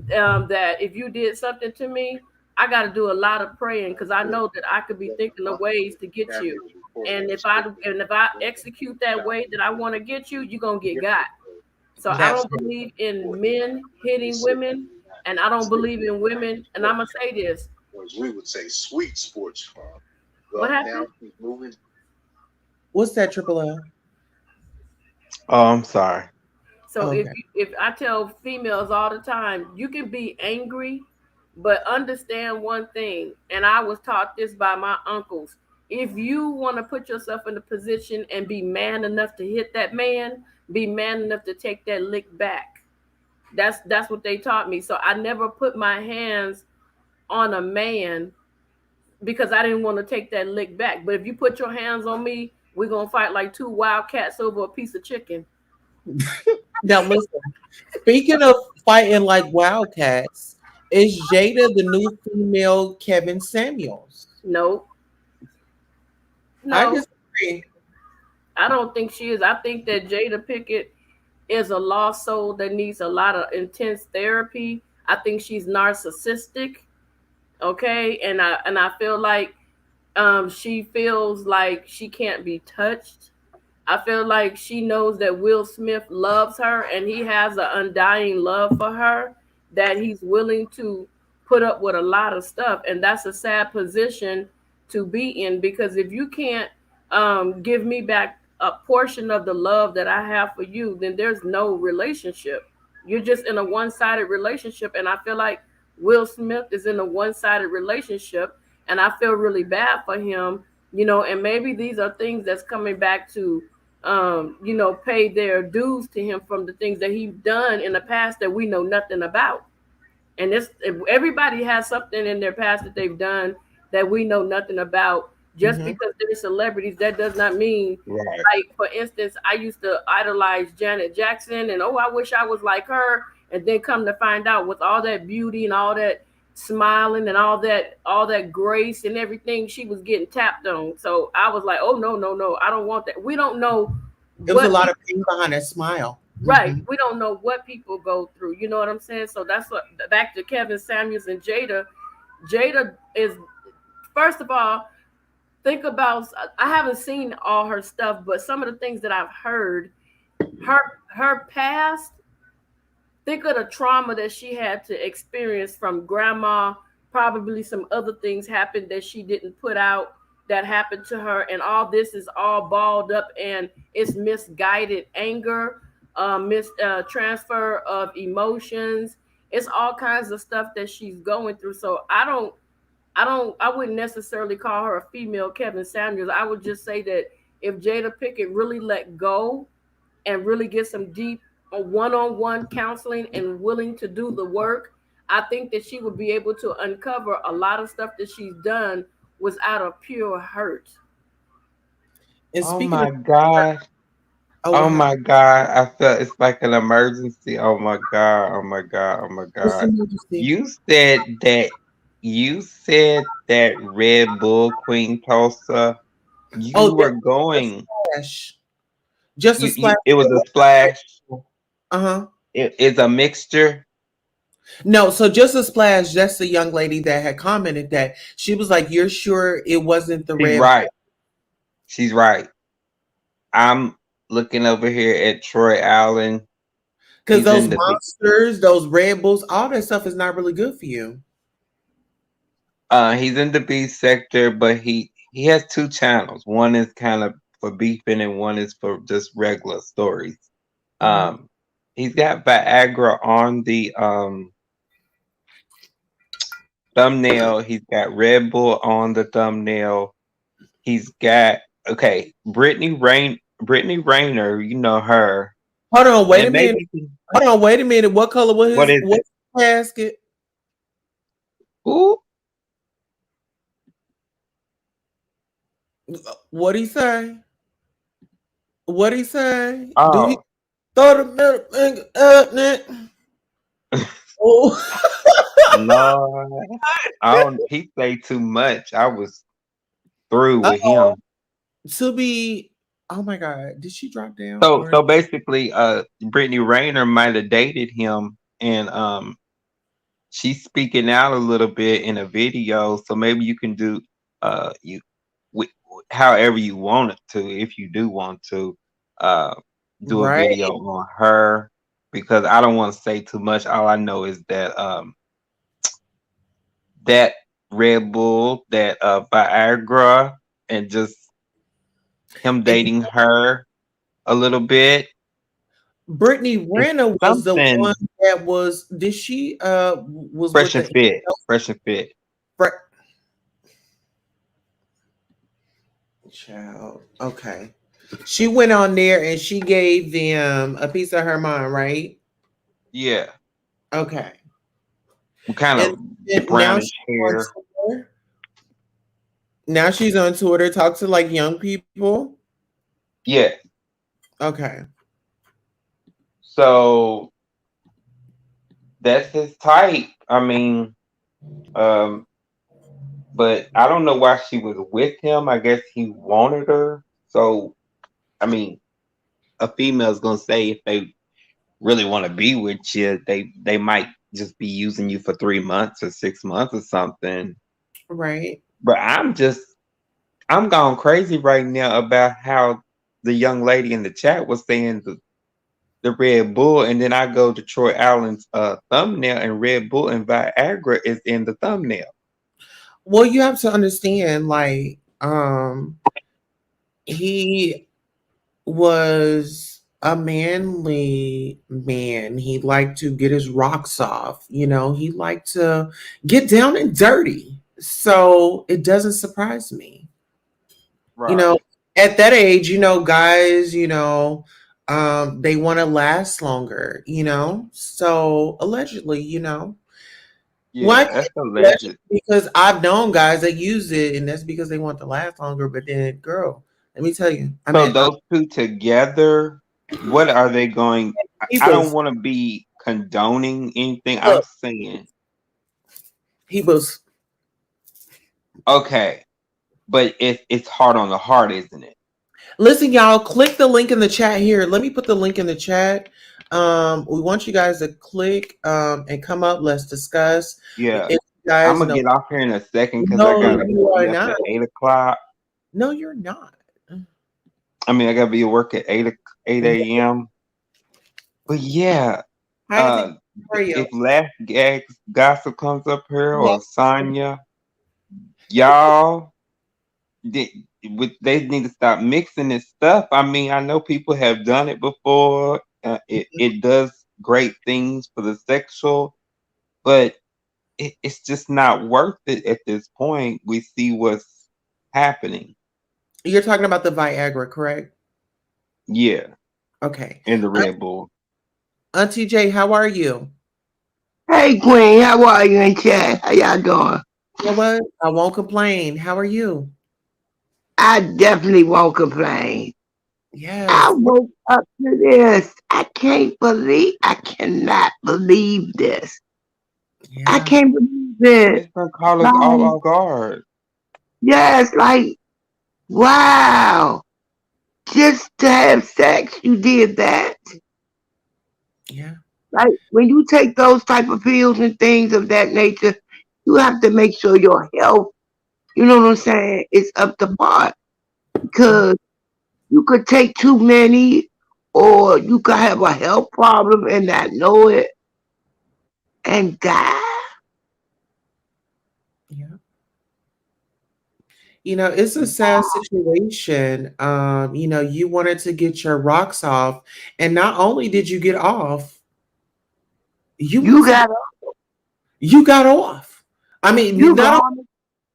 that if you did something to me, I got to do a lot of praying, because I know that I could be thinking of ways to get you. And if I execute that way that I want to get you, you're gonna get got. So I don't believe in men hitting women, and I don't believe in women. And I'm gonna say this. We would say sweet sports farm. What happened? What's that, Triple L? Oh, I'm sorry. So if I tell females all the time, you can be angry, but understand one thing. And I was taught this by my uncles. If you want to put yourself in a position and be man enough to hit that man, be man enough to take that lick back. That's what they taught me. So I never put my hands on a man because I didn't want to take that lick back. But if you put your hands on me, we're gonna fight like two wild cats over a piece of chicken. Now listen, speaking of fighting like wildcats, is Jada the new female Kevin Samuels? Nope. I No, disagree. I don't think she is. I think that Jada Pickett is a lost soul that needs a lot of intense therapy. I think she's narcissistic. Okay, and I feel like she feels like she can't be touched. I feel like she knows that Will Smith loves her and he has an undying love for her, that he's willing to put up with a lot of stuff. And that's a sad position to be in, because if you can't give me back a portion of the love that I have for you, then there's no relationship. You're just in a one-sided relationship. And I feel like Will Smith is in a one-sided relationship, and I feel really bad for him, you know, and maybe these are things that's coming back to you know, pay their dues to him from the things that he's done in the past that we know nothing about. And this, everybody has something in their past that they've done that we know nothing about. Just because they're celebrities, that does not mean, like, for instance, I used to idolize Janet Jackson, and I wish I was like her. And then come to find out, with all that beauty and all that smiling and all that grace and everything, she was getting tapped on. So I was like, oh no, I don't want that. We don't know. There was a lot of pain behind that smile. Right. We don't know what people go through. You know what I'm saying? So that's what, back to Kevin Samuels and Jada. Jada is, first of all, think about, I haven't seen all her stuff, but some of the things that I've heard, her past, think of the trauma that she had to experience from grandma. Probably some other things happened that she didn't put out that happened to her. And all this is all balled up, and it's misguided anger, transfer of emotions. It's all kinds of stuff that she's going through. So I wouldn't necessarily call her a female Kevin Samuels. I would just say that if Jada Pinkett really let go and really get some deep one-on-one counseling and willing to do the work, I think that she would be able to uncover a lot of stuff that she's done was out of pure hurt. And oh my God. Oh my God. I felt it's like an emergency. Oh my God. Oh my God. Oh my God. You said that Red Bull, Queen Tulsa. You were going. Just a splash. It was a splash. Uh-huh. It's a mixture. No, so just a splash. That's the young lady that had commented that. She was like, "You're sure it wasn't the red?" Right. She's right. I'm looking over here at Troy Allen. Because those monsters, those Red Bulls, all that stuff is not really good for you. He's in the B sector, but he has two channels. One is kind of for beefing, and one is for just regular stories. He's got Viagra on the thumbnail. He's got Red Bull on the thumbnail. He's got Brittany Rayner, you know her. Hold on, wait a minute. Hold on, wait a minute. What color was his casket? Who? What'd he say? What'd he say? Oh. Did he throw the middle finger up, Nick? Oh. No, he say too much. I was through with him. To be, oh my God, did she drop down? So basically, Brittany Rayner might have dated him, and she's speaking out a little bit in a video. So maybe you can do however you want it to, if you do want to do a video on her, because I don't want to say too much. All I know is that that Red Bull, that Viagra, and just him dating her a little bit. Brittany Renner was the one that was. Did she was Fresh and Fit? Fresh and Fit. Child. Okay. She went on there and she gave them a piece of her mind, right? Yeah. Okay. Kind of brownish hair. Now she's on tour to talk to like young people. Yeah. Okay. So that's his type. I mean, but I don't know why she was with him. I guess he wanted her. So, I mean, a female's gonna say really want to be with you, they might just be using you for 3 months or 6 months or something. Right. But I'm gone crazy right now about how the young lady in the chat was saying the Red Bull, and then I go to Troy Allen's thumbnail, and Red Bull and Viagra is in the thumbnail. Well, you have to understand, like, he was a manly man. He liked to get his rocks off. You know, he liked to get down and dirty. So it doesn't surprise me. You know, at that age, you know, guys, you know, they want to last longer, you know. So allegedly, you know. Yeah, Why? that's alleged. Because I've known guys that use it, and that's because they want to last longer. But then, girl, let me tell you, I So mean, those two together, what are they going? I don't want to be condoning anything. I'm saying he was okay, but it's hard on the heart, isn't it? Listen, y'all, click the link in the chat here. Let me put the link in the chat. We want you guys to click and come up. Let's discuss. Yeah. If you guys I'm gonna know- get off here in a second because No, I gotta you are be up not. at 8 o'clock. No, you're not. I mean, I gotta be at work at 8 a.m. But yeah, How are you? if Last Gags Gossip comes up here or Yes. Sonya, y'all, they need to stop mixing this stuff. I mean, I know people have done it before. It does great things for the sexual, but it's just not worth it at this point. We see what's happening. You're talking about the Viagra, correct? Yeah. Okay. And the Red Bull. Auntie J, how are you? Hey Queen, how are you in chat? How y'all doing? You know what? I won't complain. How are you? I definitely won't complain. Yes. I woke up to this. I cannot believe this. Yeah. I can't believe it. It's gonna call us all off guard. Yes, like, wow. Just to have sex, you did that. Yeah. Like, when you take those type of pills and things of that nature, you have to make sure your health, you know what I'm saying, is up to par. Because you could take too many, or you could have a health problem and not know it and die. Yeah. You know, it's a sad situation. You know, you wanted to get your rocks off, and not only did you get off, you got off. I mean,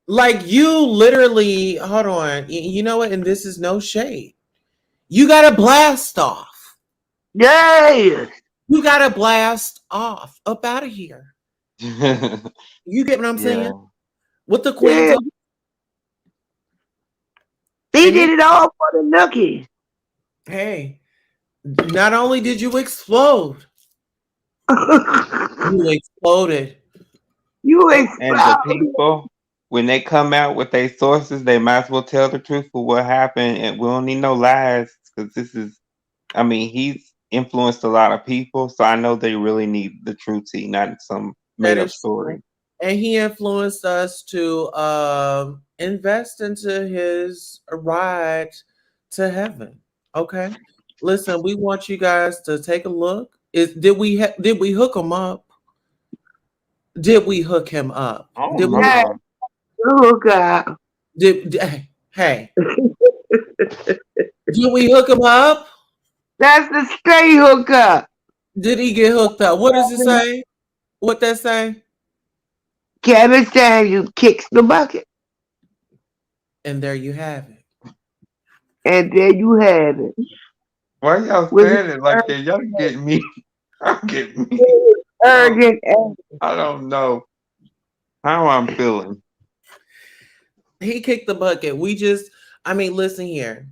like you literally, hold on. You know what? And this is no shade. You got a blast off. Yes. You got a blast off. Up out of here. You get what I'm saying? What the queen Yeah. told you? He did it all for the nookie. Hey, not only did you explode, you exploded. You And the people, when they come out with their sources, they might as well tell the truth for what happened, and we don't need no lies because this is. I mean, he's influenced a lot of people, so I know they really need the true tea, not some made up story. And he influenced us to invest into his ride to heaven. Okay, listen, we want you guys to take a look. Did we hook him up? Did we hook him up? Oh Did my! Hook up. Hey? Did we hook him up? That's the straight hookup. Did he get hooked up? What does it say? What that say? Kevin Samuels kicks the bucket. And there you have it. And there you have it. Why y'all saying it like that? Y'all get me. Y'all get me. Arrogant. I don't know how I'm feeling. He kicked the bucket. I mean, listen here.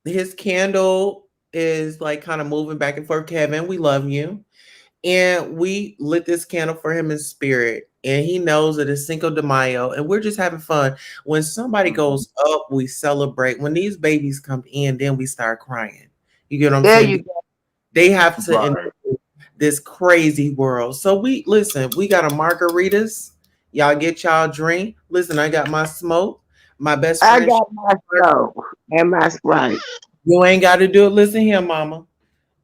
His candle is like kind of moving back and forth. Kevin, we love you. And we lit this candle for him in spirit. And he knows that it's Cinco de Mayo. And we're just having fun. When somebody goes up, we celebrate. When these babies come in, then we start crying. You get what I'm saying? They have to this crazy world. So we got a margaritas. Y'all get y'all drink. Listen, I got my smoke. My best I friend. got my smoke and my Sprite. You ain't got to do it. Listen here, mama.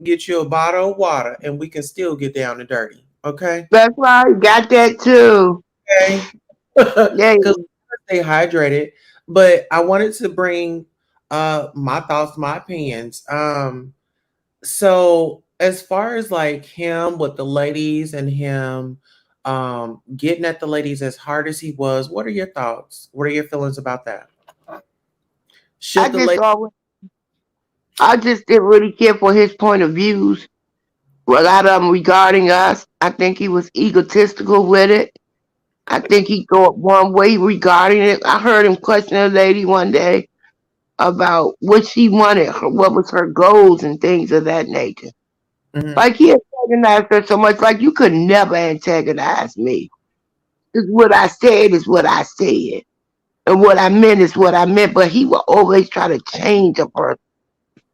Get you a bottle of water and we can still get down and dirty. Okay? That's right. Got that too. Okay. Yeah. Because stay hydrated. But I wanted to bring my thoughts, my opinions. So as far as like him with the ladies and him getting at the ladies as hard as he was, what are your thoughts? What are your feelings about that? Should the ladies I just didn't really care for his point of views. A lot of them regarding us. I think he was egotistical with it. I think he thought one way regarding it. I heard him question a lady one day about what she wanted, what was her goals and things of that nature. Like he antagonized her so much, like you could never antagonize me. Because what I said is what I said. And what I meant is what I meant. But he would always try to change a person,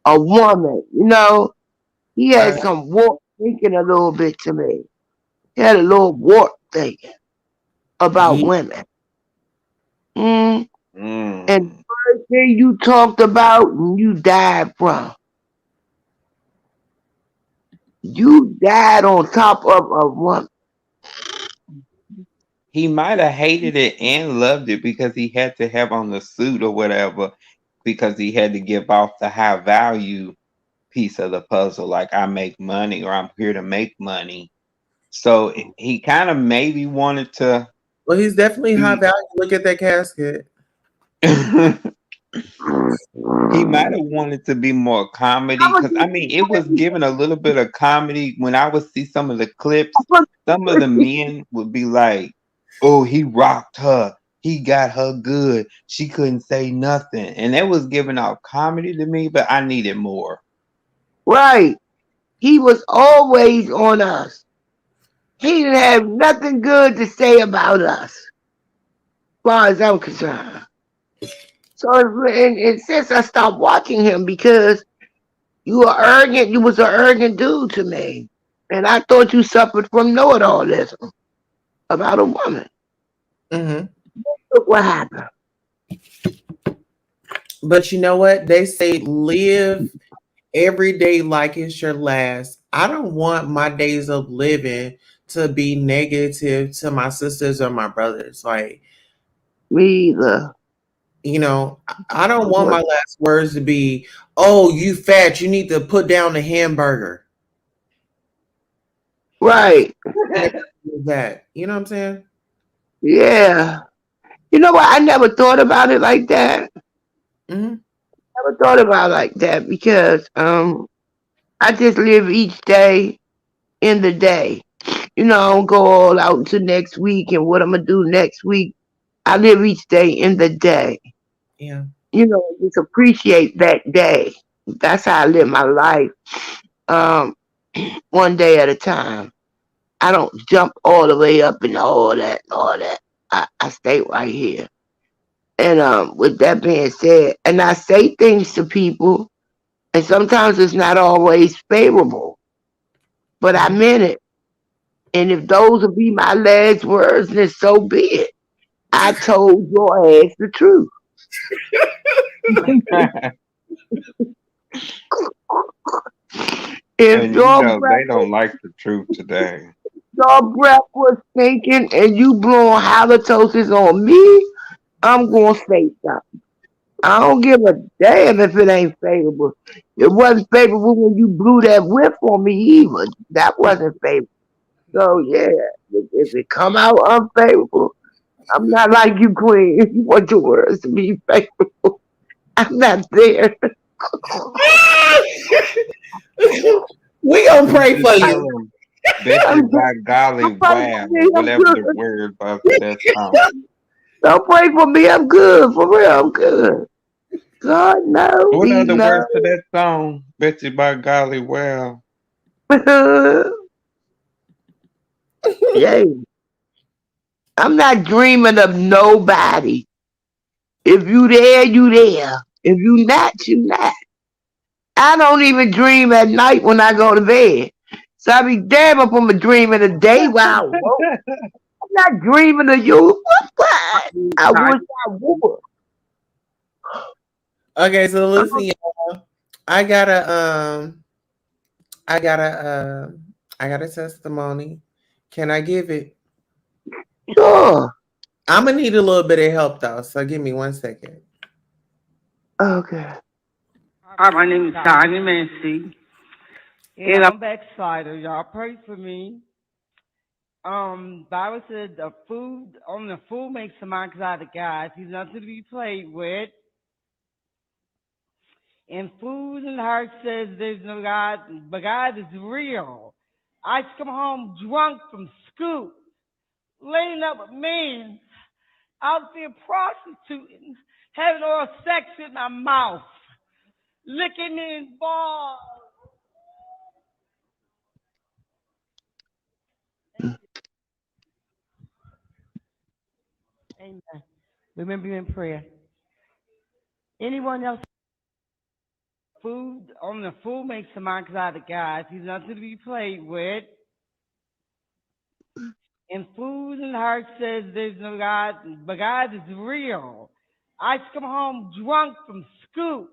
a woman, you know. He had some warped thinking a little bit to me. He had a little warped thinking about women. And the first thing you talked about, you died from. You died on top of a woman. He might have hated it and loved it because he had to have on the suit or whatever, because he had to give off the high value piece of the puzzle, like I make money or I'm here to make money. So he kind of maybe wanted to. Well, he's definitely high value. Look at that casket. He might have wanted to be more comedy, because I mean it was given a little bit of comedy. When I would see some of the clips, some of the men would be like, oh, he rocked her, he got her good, she couldn't say nothing, and that was giving off comedy to me, but I needed more. Right. He was always on us. He didn't have nothing good to say about us, as far as I'm concerned. So, and since I stopped watching him, because you was an arrogant dude to me. And I thought you suffered from know-it-allism about a woman. Look what happened. But you know what? They say live every day like it's your last. I don't want my days of living to be negative to my sisters or my brothers. Like, me either. You know, I don't want my last words to be, oh, you fat, you need to put down the hamburger. Right. That, you know what I'm saying? Yeah. You know what? I never thought about it like that. Never thought about it like that because I just live each day in the day. You know, I don't go all out into next week and what I'm gonna do next week. I live each day in the day. Yeah. You know, just appreciate that day. That's how I live my life. One day at a time. I don't jump all the way up and all that. I stay right here. And with that being said, and I say things to people, and sometimes it's not always favorable, but I meant it. And if those will be my last words, then so be it. I told your ass the truth. If And your they don't like the truth today. your breath was stinking and you blowing halitosis on me, I'm gonna say something. I don't give a damn if it ain't favorable. It wasn't favorable when you blew that whip on me either. That wasn't favorable. So yeah, if it come out unfavorable, I'm not like you, Queen. If you want your words to be favorable, I'm not there. We gonna pray for you. Betty by golly, wow, whatever the word of that song. Don't pray for me. I'm good. For real, I'm good. God knows. What He are the knows. words to that song? Betty by golly, wow. Yay. I'm not dreaming of nobody. If you there, you there. If you not, you not. I don't even dream at night when I go to bed. So I be damn if I'm a dream in a day while I woke. I'm not dreaming of you. What? I wish I would. Okay, so listen, y'all. I got a I got a I got a testimony. Can I give it? Sure. I'm gonna need a little bit of help though, so give me 1 second. Okay. Hi, my name is Donnie Massey. And I'm backslider. Y'all pray for me. Bible said the food makes the mind out of God. He's nothing to be played with. And food and heart says there's no God, but God is real. I used to come home drunk from school, laying up with men, out there prostituting, having oral sex with my mouth, licking in bars. Amen. Remember you in prayer. Anyone else? Food makes the mind out of God. He's nothing to be played with. And food and heart says there's no God, but God is real. I used to come home drunk from school,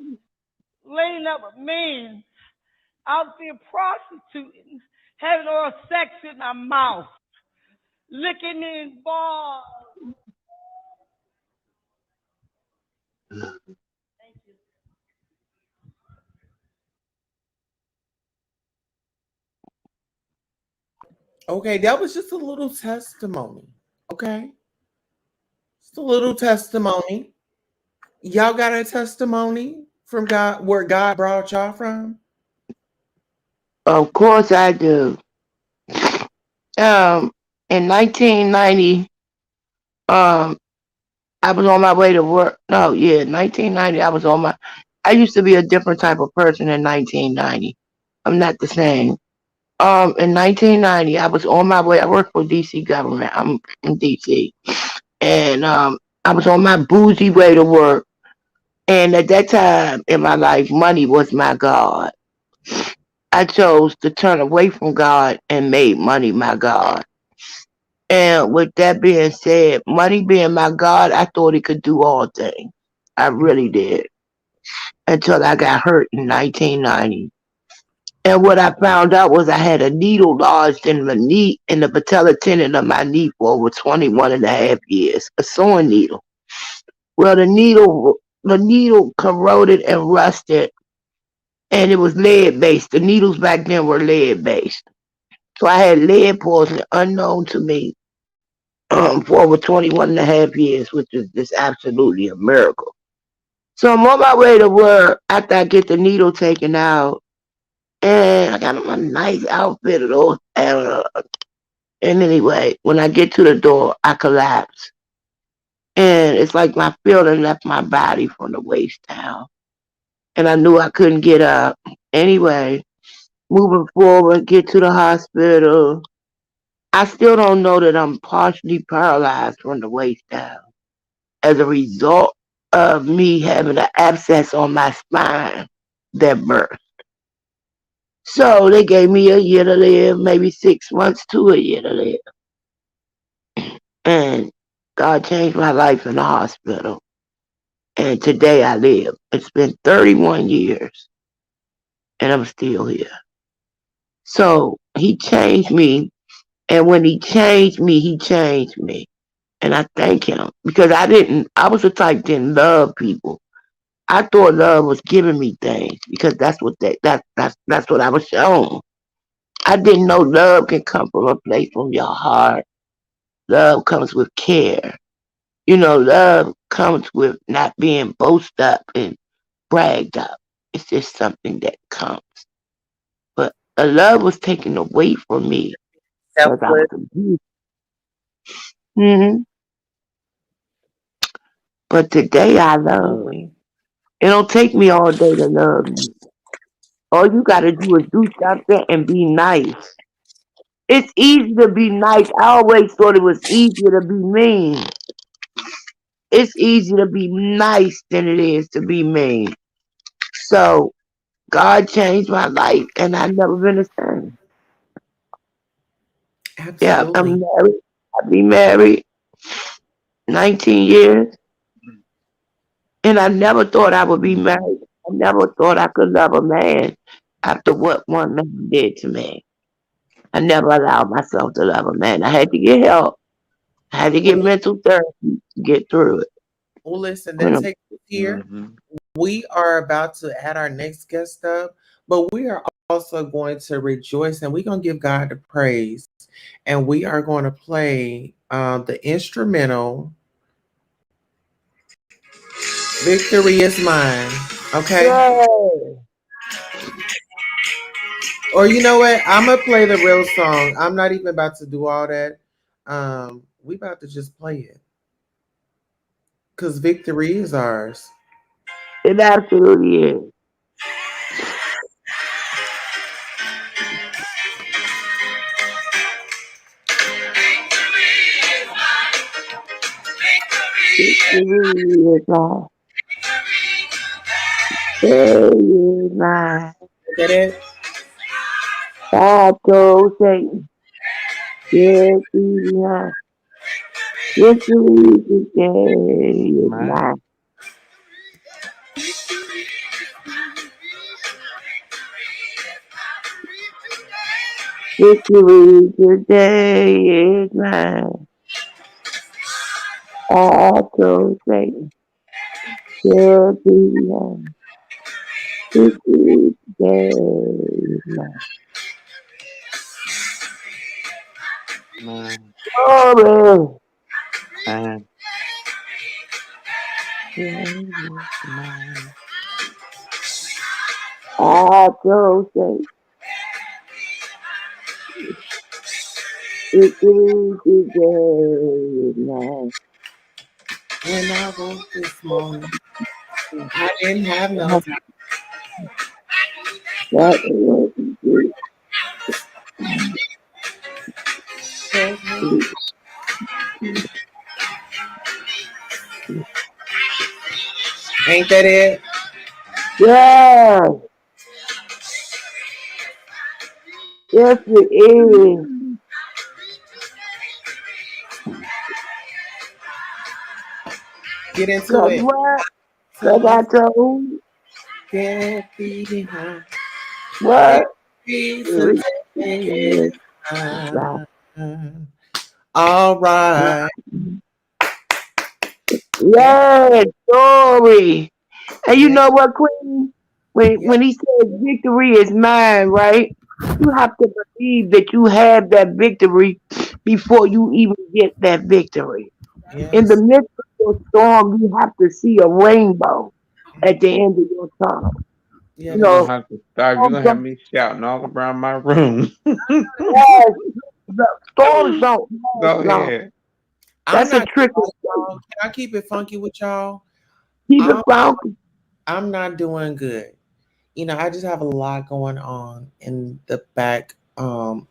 laying up with men, out there prostituting, having oral sex with my mouth, licking in bars. Okay, that was just a little testimony. Okay. Just a little testimony. Y'all got a testimony from God where God brought y'all from? Of course I do. In 1990, I was on my way to work. No, yeah, 1990. I used to be a different type of person in 1990. I'm not the same. In 1990, I was on my way. I work for DC government. I'm in DC, and I was on my bougie way to work. And at that time in my life, money was my God. I chose to turn away from God and made money my God. And with that being said, money being my God, I thought it could do all things. I really did. Until I got hurt in 1990. And what I found out was I had a needle lodged in the knee, in the patella tendon of my knee for over 21 and a half years. A sewing needle. Well, the needle corroded and rusted, and it was lead based. The needles back then were lead based. So I had lead poisoning unknown to me for over 21 and a half years, which is just absolutely a miracle. So I'm on my way to work after I get the needle taken out, and I got on a nice outfit and all. And anyway, when I get to the door, I collapse. And it's like my feeling left my body from the waist down. And I knew I couldn't get up. Anyway, moving forward, get to the hospital. I still don't know that I'm partially paralyzed from the waist down as a result of me having an abscess on my spine that burst. So they gave me a year to live, maybe 6 months to a year to live. And God changed my life in the hospital. And today I live. It's been 31 years and I'm still here. So he changed me. And when he changed me, he changed me. And I thank him because I was the type that didn't love people. I thought love was giving me things because that's what I was shown. I didn't know love can come from a place from your heart. Love comes with care. Love comes with not being boasted up and bragged up. It's just something that comes. But a love was taken away from me because I was abused. But today I love. It don't take me all day to love you. All you gotta do is do something and be nice. It's easy to be nice. I always thought it was easier to be mean. It's easier to be nice than it is to be mean. So God changed my life and I've never been the same. Yeah, I'm Absolutely. married. I've been married 19 years, and I never thought I would be married. I never thought I could love a man after what one man did to me. I never allowed myself to love a man. I had to get help. I had to get Well, mental therapy to get through it. listen, You that know, takes us here. Hmm. We are about to add our next guest up, but we are also going to rejoice and we're going to give God the praise. And we are going to play the instrumental Victory is Mine. Okay. yeah. Or you know what? I'm going to play the real song. I'm not even about to do all that. We about to just play it because victory is ours. It absolutely is. Victory is mine. Victory is mine. Get it? I told Satan, yes, be behind. Victory today is Mine. mine. Victory today is mine. I told Satan, yes, be behind. Victory today is mine. Mine. Glory. Mine. Mine. I told Satan, victory today is mine. When I woke this morning, I didn't have no time. That is Ain't that it? yeah, yes it is. Get into Cause it. what? Cause I told Get behind. what? Victory today is mine. All right. Yes, glory. And you Yeah. know what, Queen? When he says victory is mine, right? You have to believe that you have that victory before you even get that victory. In the Yes. midst of your storm, you have to see a rainbow at the end of your tunnel. Yeah, You You're that's gonna know, have to stop. You're gonna have me shouting all around my room. yes, the storms don't Go last long. ahead. I'm That's a not trick of y'all. Can I keep it funky with y'all? keep it I'm, funky. I'm not doing good. You know, I just have a lot going on in the back, in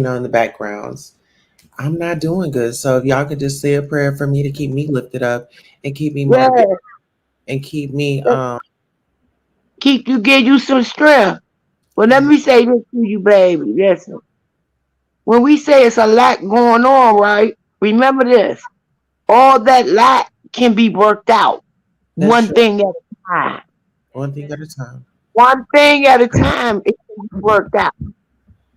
the backgrounds. I'm not doing good. So if y'all could just say a prayer for me to keep me lifted up and keep me motivated Yes, and keep me give you some strength. Well, let me say this to you, baby. Listen, when we say it's a lot going on, right? Remember this: all that lot can be worked out. that's One true. thing at a time. One thing at a time. One thing at a time. It can be worked out.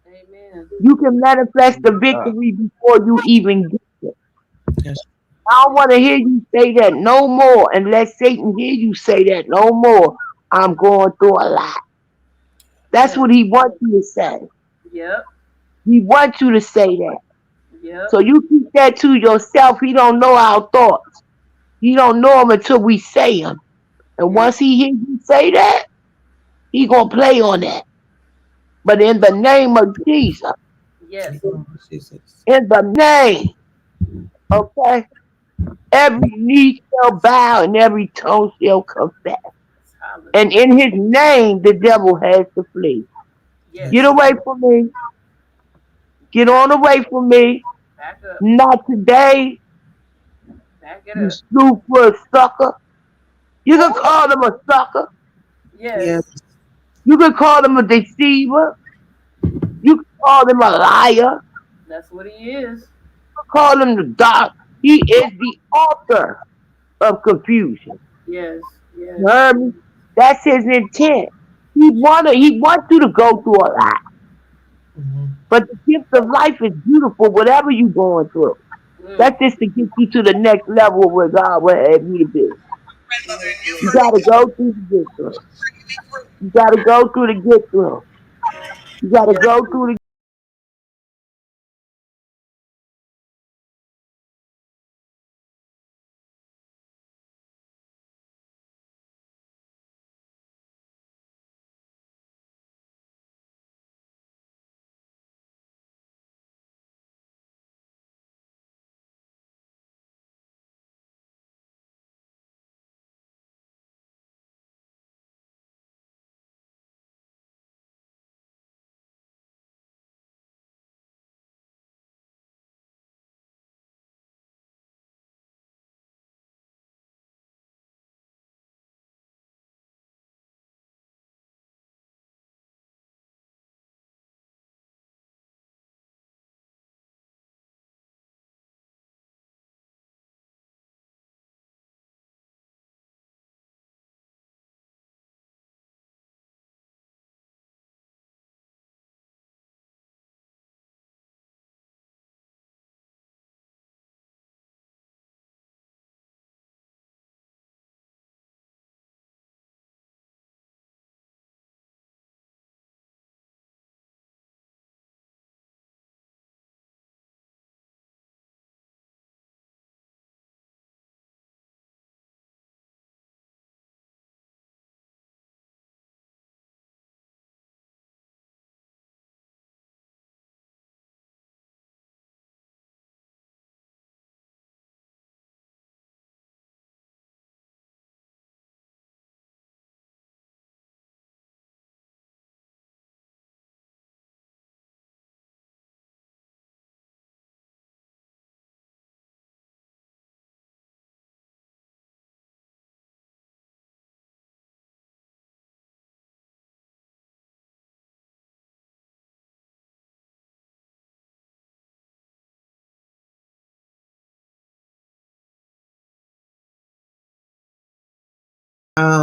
Amen. You can manifest the victory before you even get it. Yes. I don't want to hear you say that no more, and let Satan hear you say that no more. I'm going through a lot. That's what he wants you to say. Yep. He wants you to say that. Yep. So you keep that to yourself. He don't know our thoughts. He don't know them until we say them. And once he hears you say that, he gonna play on that. But in the name of Jesus, Yes. in the name, okay, every knee shall bow and every tongue shall confess. And in his name, the devil has to flee. Yes. Get away from me. Get on away from me. Back up. Not today, Back it you up. super sucker. You can call them a sucker. Yes. You can call them a deceiver. You can call them a liar. That's what he is. Call him the doc. He is the author of confusion. Yes, yes. You heard me? That's his intent. He wants you to go through a lot. But the gift of life is beautiful, whatever you're going through. That's just to get you to the next level where God will have you to be. You gotta go through to get through. You gotta go through to get through. You gotta go through to.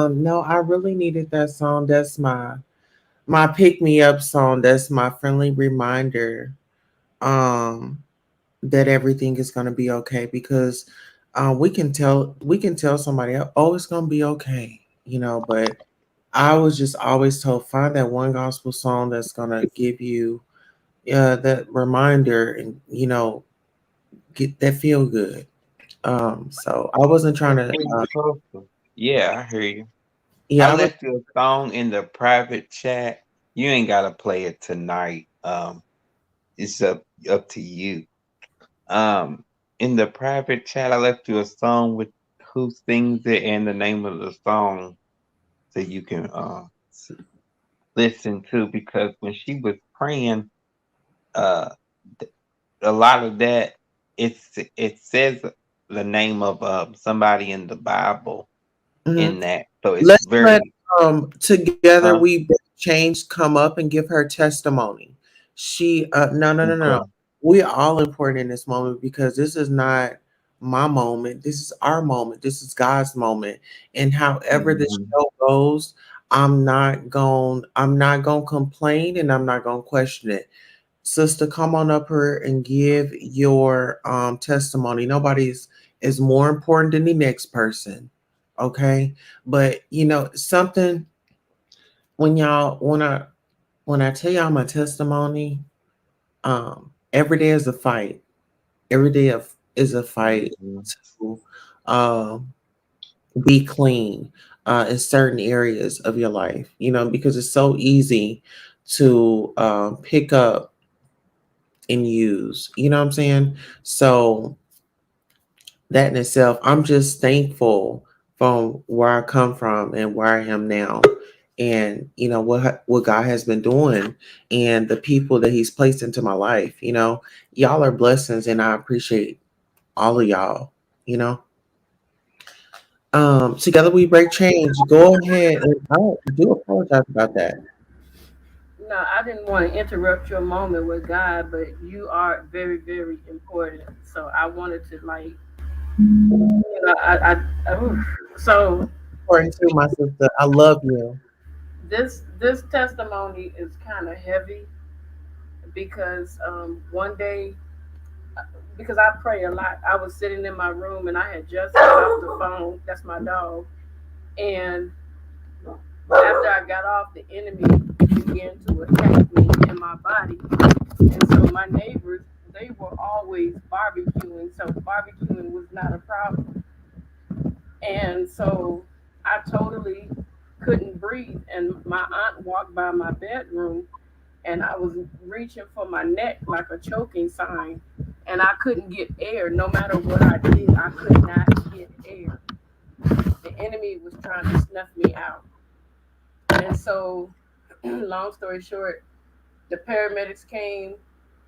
No, I really needed that song. That's my pick me up song. That's my friendly reminder um that everything is gonna be okay because we can tell somebody, oh, it's gonna be okay, but I was just always told find that one gospel song that's gonna give you that reminder and get that feel good. So I wasn't trying to Yeah, I hear you. I yeah, I was left you a song in the private chat. You ain't gotta play it tonight. It's up to you. In the private chat, I left you a song with who sings it and the name of the song, so you can listen to. Because when she was praying, uh, a lot of that it says the name of somebody in the Bible Mhm. in that, so it's Let's let very. together Uh, we Break change come up and give her testimony. She no no no no. okay. We are all important in this moment because this is not my moment. This is our moment. This is God's moment. And however this Mhm. show goes, I'm not going to complain and I'm not going to question it. Sister, come on up here and give your testimony. Nobody's is more important than the next person. Okay? But something when I tell y'all my testimony, every day is a fight. Every day is a fight Mhm. to um be clean in certain areas of your life, because it's so easy to pick up and use. You know what I'm saying? So that in itself, I'm just thankful from where I come from and where I am now. And what God has been doing and the people that He's placed into my life, y'all are blessings, and I appreciate all of y'all. You know, Together we break change. Go ahead, and I do apologize about that. No, I didn't want to interrupt your moment with God, but you are very, very important. So I wanted to like, oof. So Important too, my sister. I love you. this testimony is kind of heavy because one day, because I pray a lot, I was sitting in my room and I had just got off the phone. That's my dog. And after I got off, the enemy began to attack me in my body. And so my neighbors, they were always barbecuing, so barbecuing was not a problem. And so I totally couldn't breathe. And my aunt walked by my bedroom and I was reaching for my neck like a choking sign. And I couldn't get air. No matter what I did, I could not get air. The enemy was trying to snuff me out. And so, long story short, the paramedics came.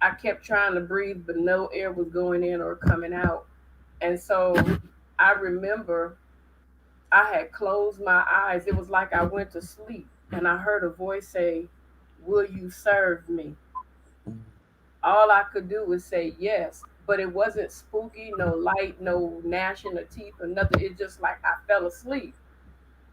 I kept trying to breathe, but no air was going in or coming out. And so I remember I had closed my eyes. It was like I went to sleep and I heard a voice say, "Will you serve me?" All I could do was say yes, but it wasn't spooky, no light, no gnashing of teeth or nothing. It just like I fell asleep.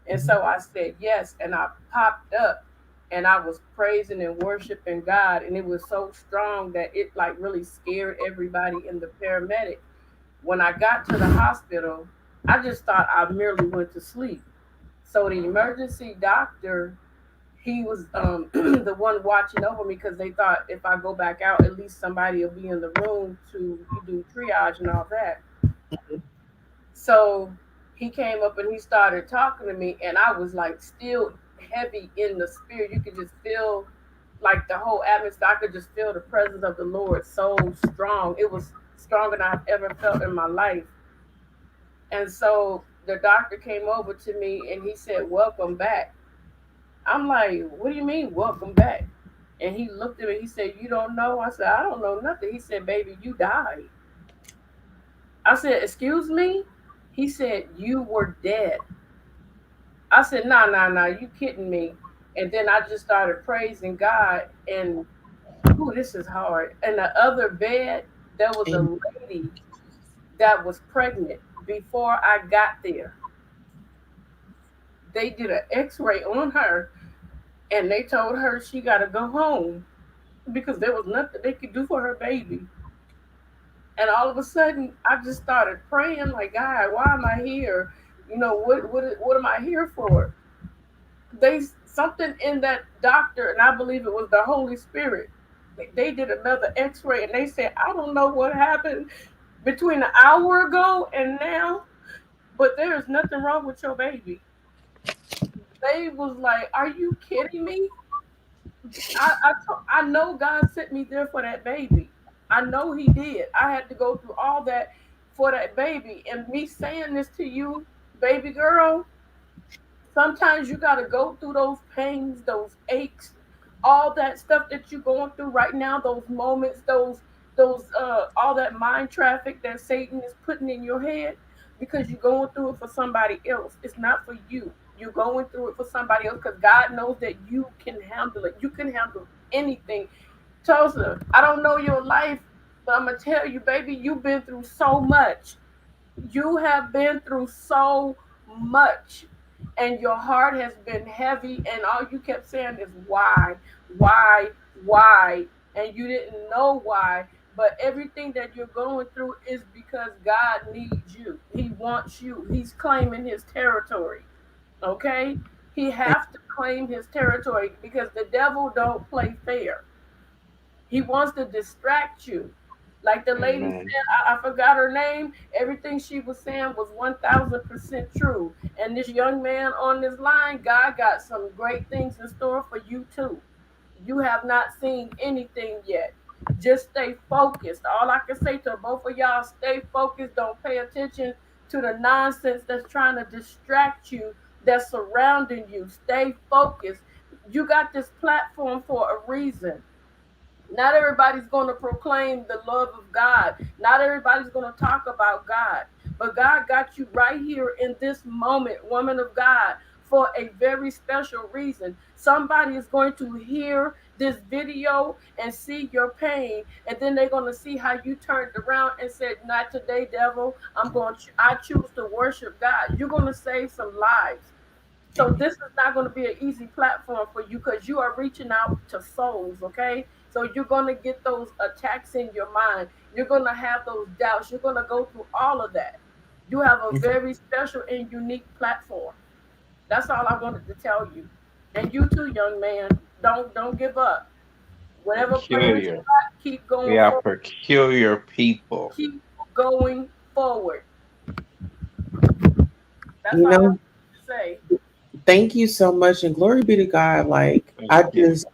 And so I said yes, and I popped up and I was praising and worshiping God. And it was so strong that it like really scared everybody in the paramedic. When I got to the hospital, I just thought I merely went to sleep. So the emergency doctor, he was the one watching over me because they thought if I go back out, at least somebody will be in the room to do triage and all that. So he came up and he started talking to me, and I was like still heavy in the spirit. You could just feel like the whole atmosphere. I could just feel the presence of the Lord so strong. It was stronger than I've ever felt in my life. And so the doctor came over to me and he said, "Welcome back." I'm like, "What do you mean, welcome back?" And he looked at me, he said, "You don't know?" I said, "I don't know nothing." He said, "Baby, you died." I said, "Excuse me?" He said, "You were dead." I said, nah, you kidding me." And then I just started praising God, and ooh, this is hard. In the other bed, there was a lady that was pregnant before I got there. They did an x-ray on her and they told her she got to go home because there was nothing they could do for her baby. And all of a sudden, I just started praying like, "God, why am I here? You know, what am I here for?" They something in that doctor, and I believe it was the Holy Spirit. They did another X-ray, and they said, "I don't know what happened between an hour ago and now, but there is nothing wrong with your baby." They was like, "Are you kidding me?" I know God sent me there for that baby. I know He did. I had to go through all that for that baby. And me saying this to you, baby girl, sometimes you got to go through those pains, those aches, all that stuff that you're going through right now, those moments, those all that mind traffic that Satan is putting in your head because you're going through it for somebody else. It's not for you. You're going through it for somebody else because God knows that you can handle it. You can handle anything. Tosa, I don't know your life, but I'm going to tell you, baby, you've been through so much. You have been through so much, and your heart has been heavy, and all you kept saying is why, and you didn't know why. But everything that you're going through is because God needs you. He wants you. He's claiming His territory. Okay? He has to claim His territory because the devil don't play fair. He wants to distract you. Like the lady said, I forgot her name. Everything she was saying was 1000% true. And this young man on this line, God got some great things in store for you too. You have not seen anything yet. Just stay focused. All I can say to both of y'all, stay focused. Don't pay attention to the nonsense that's trying to distract you, that's surrounding you. Stay focused. You got this platform for a reason. Not everybody's going to proclaim the love of God. Not everybody's going to talk about God. But God got you right here in this moment, woman of God, for a very special reason. Somebody is going to hear this video and see your pain, and then they're gonna see how you turned around and said, "Not today, devil. I choose to worship God." You're gonna save some lives. So this is not going to be an easy platform for you because you are reaching out to souls, okay? So you're going to get those attacks in your mind. You're going to have those doubts. You're going to go through all of that. You have a very special and unique platform. That's all I wanted to tell you. And you too, young man. Don't give up. Whatever plans you Peculiar. got, keep going We are forward. peculiar people. Keep going forward. That's You all I know, want to say. thank you so much, and glory be to God. Like, I just,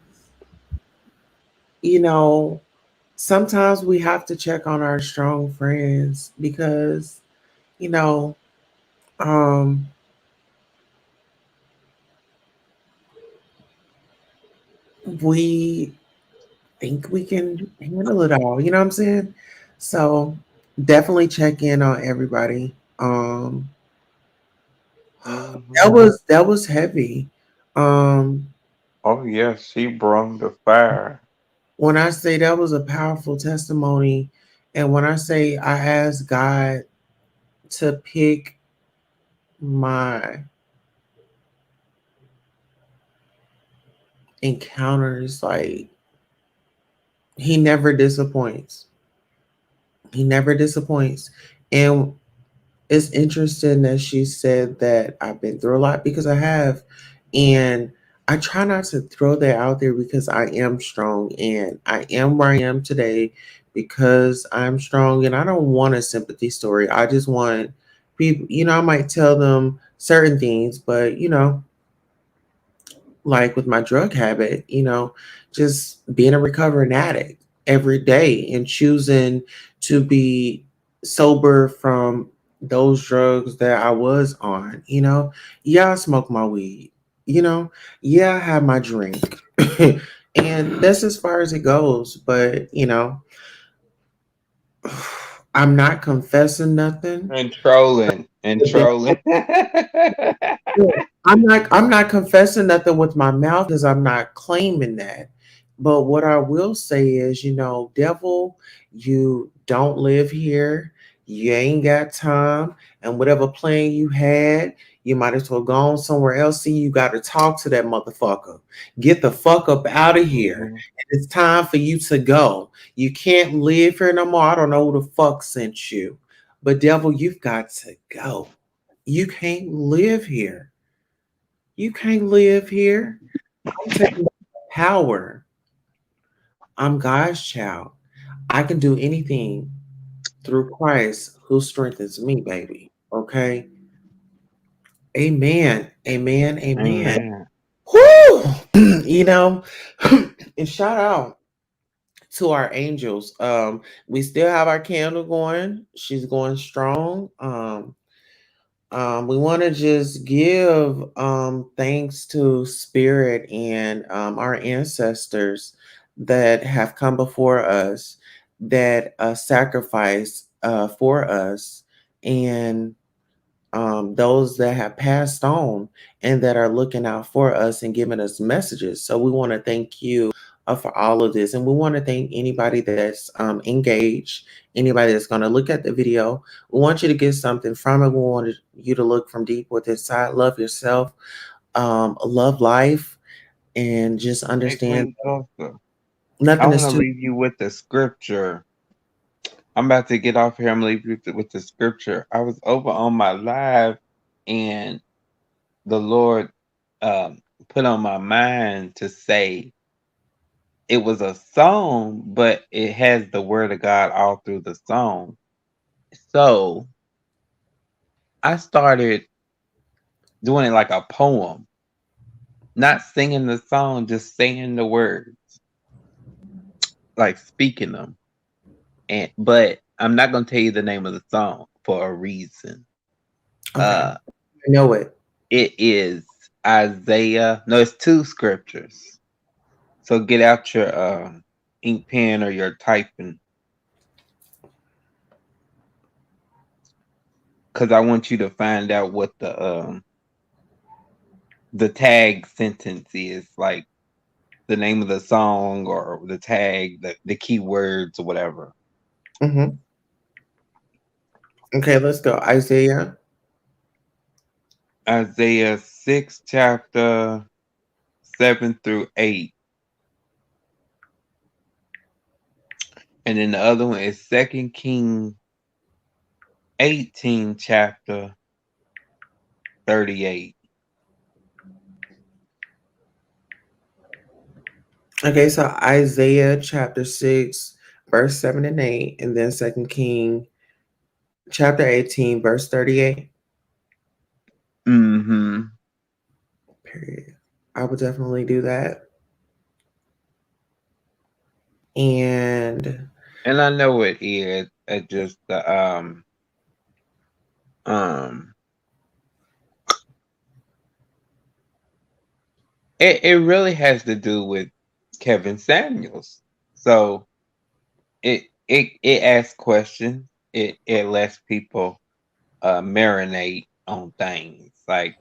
you know, sometimes we have to check on our strong friends because, you know, um, we think we can handle it all. You know what I'm saying? So definitely check in on everybody. That was heavy. Um, Oh yes, she brung the fire. when I say that was a powerful testimony, and when I say I asked God to pick my encounters, like, he never disappoints. He never disappoints. And it's interesting that she said that I've been through a lot because I have. And I try not to throw that out there because I am strong and I am where I am today because I'm strong, and I don't want a sympathy story. I just want people, I might tell them certain things, but like with my drug habit, just being a recovering addict every day and choosing to be sober from those drugs that I was on, yeah, I smoke my weed, yeah, I have my drink. And that's as far as it goes. But, I'm not confessing nothing. And trolling. I'm not confessing nothing with my mouth because I'm not claiming that. But what I will say is, devil, you don't live here. You ain't got time. And whatever plan you had, you might as well go on somewhere else. See, you got to talk to that motherfucker. Get the fuck up out of here. And it's time for you to go. You can't live here no more. I don't know who the fuck sent you. But devil, you've got to go. You can't live here. You can't live here. I'm taking power. I'm God's child. I can do anything through Christ who strengthens me, baby. Okay. Amen. Amen. Amen. Whoo! And shout out to our angels. We still have our candle going. She's going strong. We want to just give thanks to Spirit and our ancestors that have come before us, that sacrifice for us, and those that have passed on and that are looking out for us and giving us messages. So we want to thank you for all of this. And we want to thank anybody that's engaged, anybody that's going to look at the video. We want you to get something from it. We want you to look from deep within inside, love yourself, love life, and just understand I want to leave you with the scripture. I'm about to get off here. I'm going to leave you with the scripture. I was over on my live and the Lord put on my mind to say it was a song, but it has the word of God all through the song. So I started doing it like a poem, not singing the song, just saying the words, like speaking them. But I'm not going to tell you the name of the song for a reason. Okay. I know it. It is Isaiah. No, it's 2 scriptures. So get out your ink pen or your typing, because I want you to find out what the tag sentence is, like the name of the song or the tag, the keywords or whatever. Mm-hmm. Okay, let's go. Isaiah. Isaiah 6, chapter 7 through 8. And then the other one is 2 Kings 18, chapter 38. Okay, so Isaiah chapter 6, verse 7 and 8, and then 2 King chapter 18, verse 38. Mm-hmm. Period. I would definitely do that. And I know it is. It just it really has to do with Kevin Samuels. So it asks questions. It lets people marinate on things like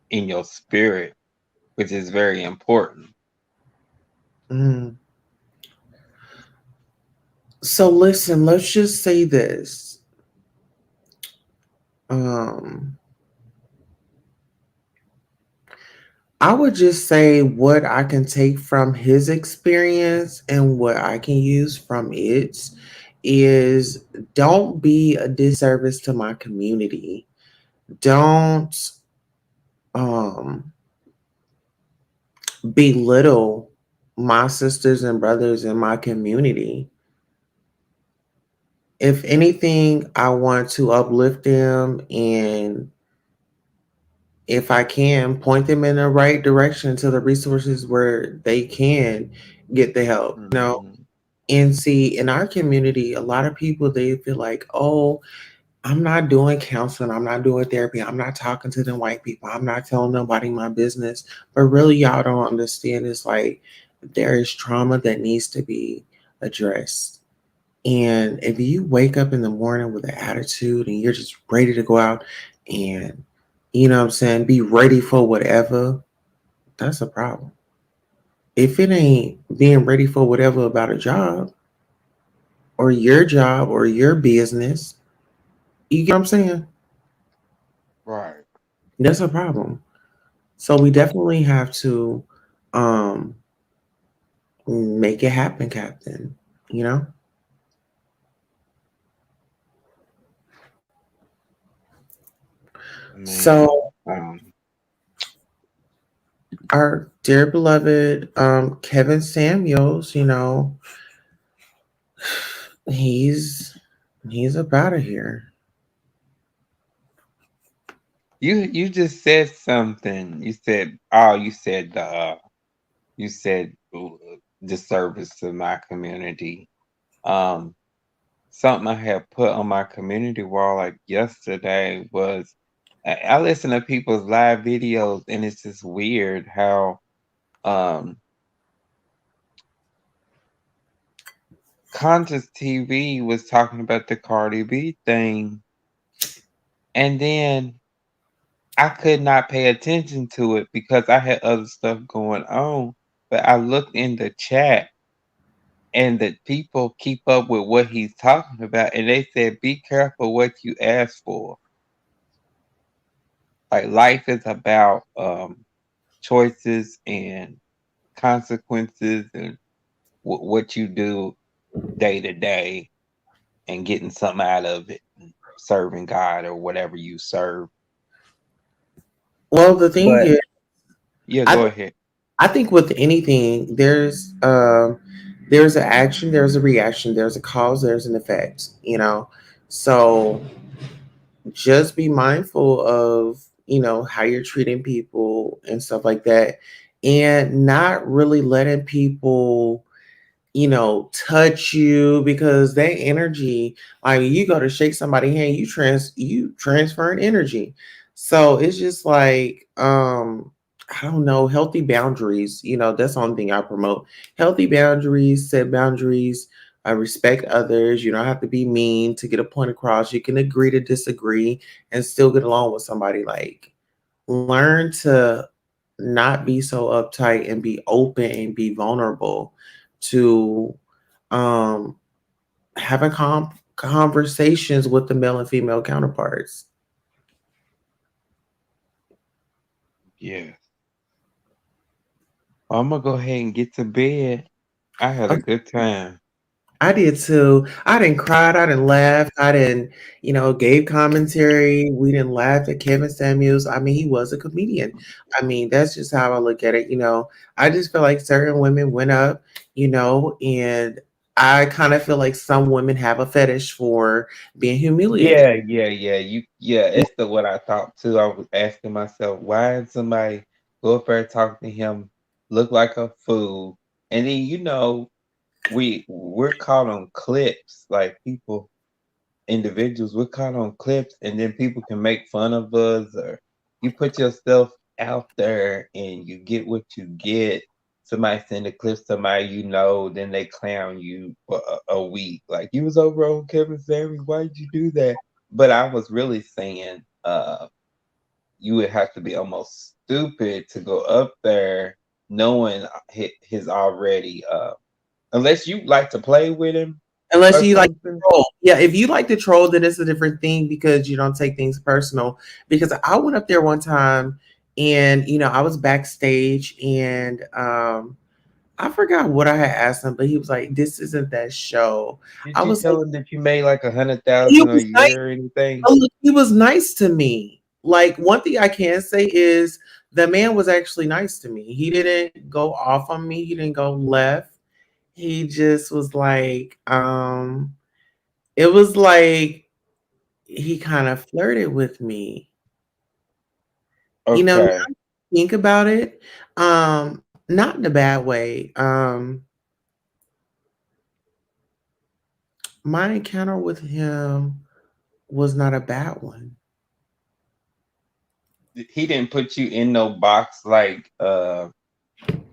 in your spirit, which is very important. So listen, let's just say this. I would just say what I can take from his experience and what I can use from it is don't be a disservice to my community. Don't belittle my sisters and brothers in my community. If anything, I want to uplift them, and if I can, point them in the right direction to the resources where they can get the help. You know, and see, in our community, a lot of people, they feel like, oh, I'm not doing counseling, I'm not doing therapy, I'm not talking to them white people, I'm not telling nobody my business. But really, y'all don't understand. It's like there is trauma that needs to be addressed. And if you wake up in the morning with an attitude and you're just ready to go out and, you know what I'm saying, be ready for whatever, that's a problem. If it ain't being ready for whatever about a job or your business, you get what I'm saying? Right. That's a problem. So we definitely have to make it happen, Captain. You know? So our dear beloved Kevin Samuels, you know, he's up out of here. You just said something. You said disservice to my community. Something I had put on my community wall like yesterday was I listen to people's live videos, and it's just weird how Conscious TV was talking about the Cardi B thing, and then I could not pay attention to it because I had other stuff going on. But I looked in the chat, and the people keep up with what he's talking about, and they said, "Be careful what you ask for." Like life is about choices and consequences, and what you do day to day, and getting something out of it, serving God or whatever you serve. Well, the thing is, go ahead. I think with anything, there's an action, there's a reaction, there's a cause, there's an effect, you know. So just be mindful of, you know, how you're treating people and stuff like that, and not really letting people, you know, touch you, because that energy, like you go to shake somebody's hand, you transfer an energy. So it's just like I don't know, healthy boundaries, you know, that's the only thing I promote. Healthy boundaries, set boundaries, respect others. You don't have to be mean to get a point across. You can agree to disagree and still get along with somebody. Like learn to not be so uptight and be open and be vulnerable to um having conversations with the male and female counterparts. Yeah. I'm gonna go ahead and get to bed. I had a good time. I did too. I didn't cry. I didn't laugh. I didn't, gave commentary. We didn't laugh at Kevin Samuels. I mean, he was a comedian. I mean, that's just how I look at it. I just feel like certain women went up, and I kind of feel like some women have a fetish for being humiliated. It's what I thought too. I was asking myself, why did somebody go up there talk to him, look like a fool, and then we're caught on clips, like individuals, we're caught on clips, and then people can make fun of us, or you put yourself out there and you get what you get. Somebody send a clip, somebody then they clown you for a week. Like, you was over on Kevin Samuels, why did you do that? But I was really saying, you would have to be almost stupid to go up there knowing his already, unless you like to play with him. Unless you like to troll. Yeah, if you like to troll, then it's a different thing because you don't take things personal. Because I went up there one time and, I was backstage and I forgot what I had asked him, but he was like, "This isn't that show." Did I you was tell like, him that you made like he 100,000 a was nice. year or anything? He was nice to me. Like, one thing I can say is the man was actually nice to me. He didn't go off on me. He didn't go left. He just was like, it was like he kind of flirted with me. Now Okay. I think about it, not in a bad way. My encounter with him was not a bad one. He didn't put you in no box like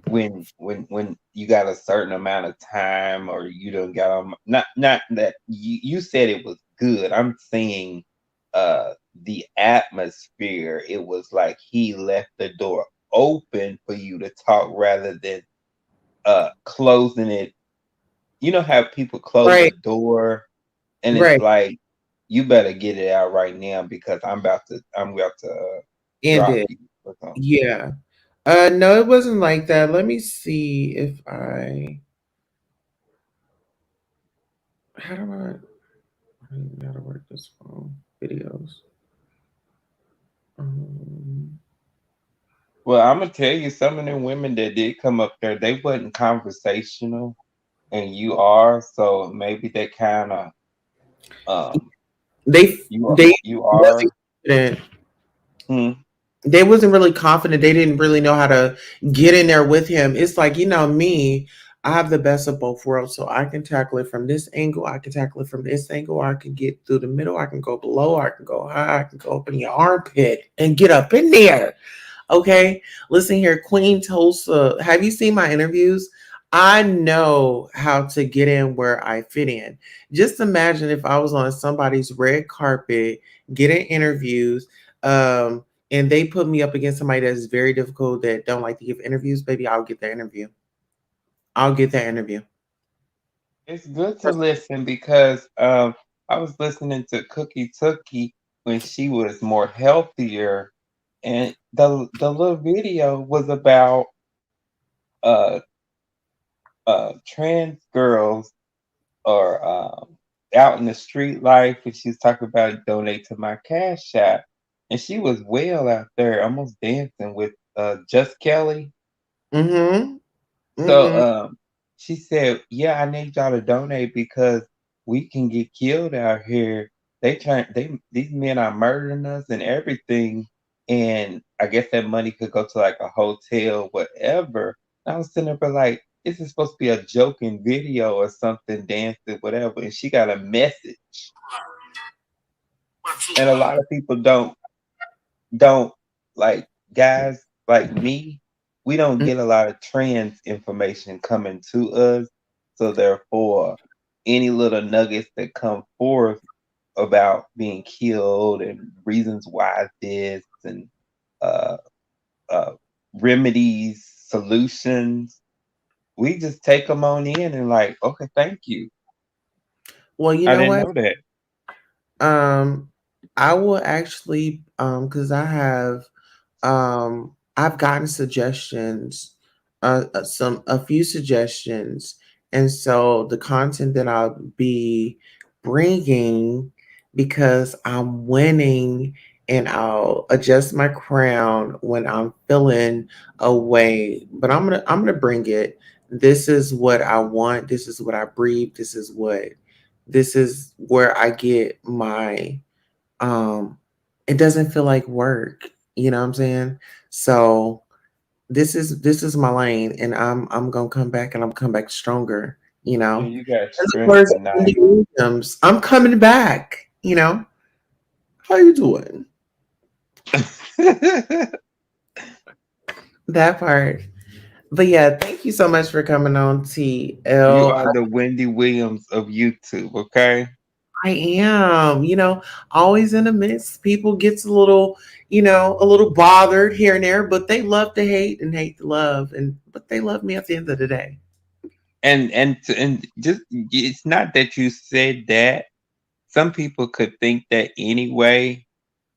when you got a certain amount of time, or you don't got not that you said it was good. I'm saying the atmosphere, it was like he left the door open for you to talk rather than closing it. You know how people close Right. the door and it's Right. like, you better get it out right now because I'm about to End drop it. you or something. Yeah. No, it wasn't like that. Let me see if how do I don't know how to work this phone videos. Well, I'm gonna tell you, some of them women that did come up there, they wasn't conversational, and you are, so maybe they kind of They you wasn't are. confident. Hmm. They wasn't really confident. They didn't really know how to get in there with him. It's like, me, I have the best of both worlds. So I can tackle it from this angle. I can tackle it from this angle. I can get through the middle. I can go below. I can go high. I can go up in your armpit and get up in there. Okay. Listen here, Queen Tulsa. Have you seen my interviews? I know how to get in where I fit in. Just imagine if I was on somebody's red carpet getting interviews, and they put me up against somebody that's very difficult that don't like to give interviews, baby, I'll get that interview. I'll get that interview. It's good to listen because I was listening to Cookie Tookie when she was more healthier, and the little video was about uh trans girls or out in the street life, and she's talking about donate to my cash app, and she was well out there almost dancing with Just Kelly. Mm-hmm. So Mm-hmm. she said, yeah, I need y'all to donate because we can get killed out here. These men are murdering us and everything, and I guess that money could go to like a hotel, whatever. I was sitting there like, this is supposed to be a joking video or something, dancing, whatever, and she got a message. And a lot of people don't like, guys like me, we don't get a lot of trans information coming to us. So therefore, any little nuggets that come forth about being killed and reasons why this and remedies, solutions. We just take them on in and like, okay, thank you. Well, you I know didn't what? know that. I will actually, because I've gotten suggestions, a few suggestions, and so the content that I'll be bringing, because I'm winning, and I'll adjust my crown when I'm feeling away. But I'm gonna bring it. This is what I want. This is what I breathe. This is where I get my it doesn't feel like work. You know what I'm saying? So this is my lane, and I'm gonna come back, and I'm come back stronger, you Yeah, know. you got And the strength words of Wendy tonight. Williams, I'm coming back, you know. How you doing? That part. But yeah, thank you so much for coming on, You TL. are the Wendy Williams of YouTube, okay? I am, always in the midst. People gets a little, a little bothered here and there, but they love to hate and hate to love, but they love me at the end of the day. And just it's not that you said that. Some people could think that anyway.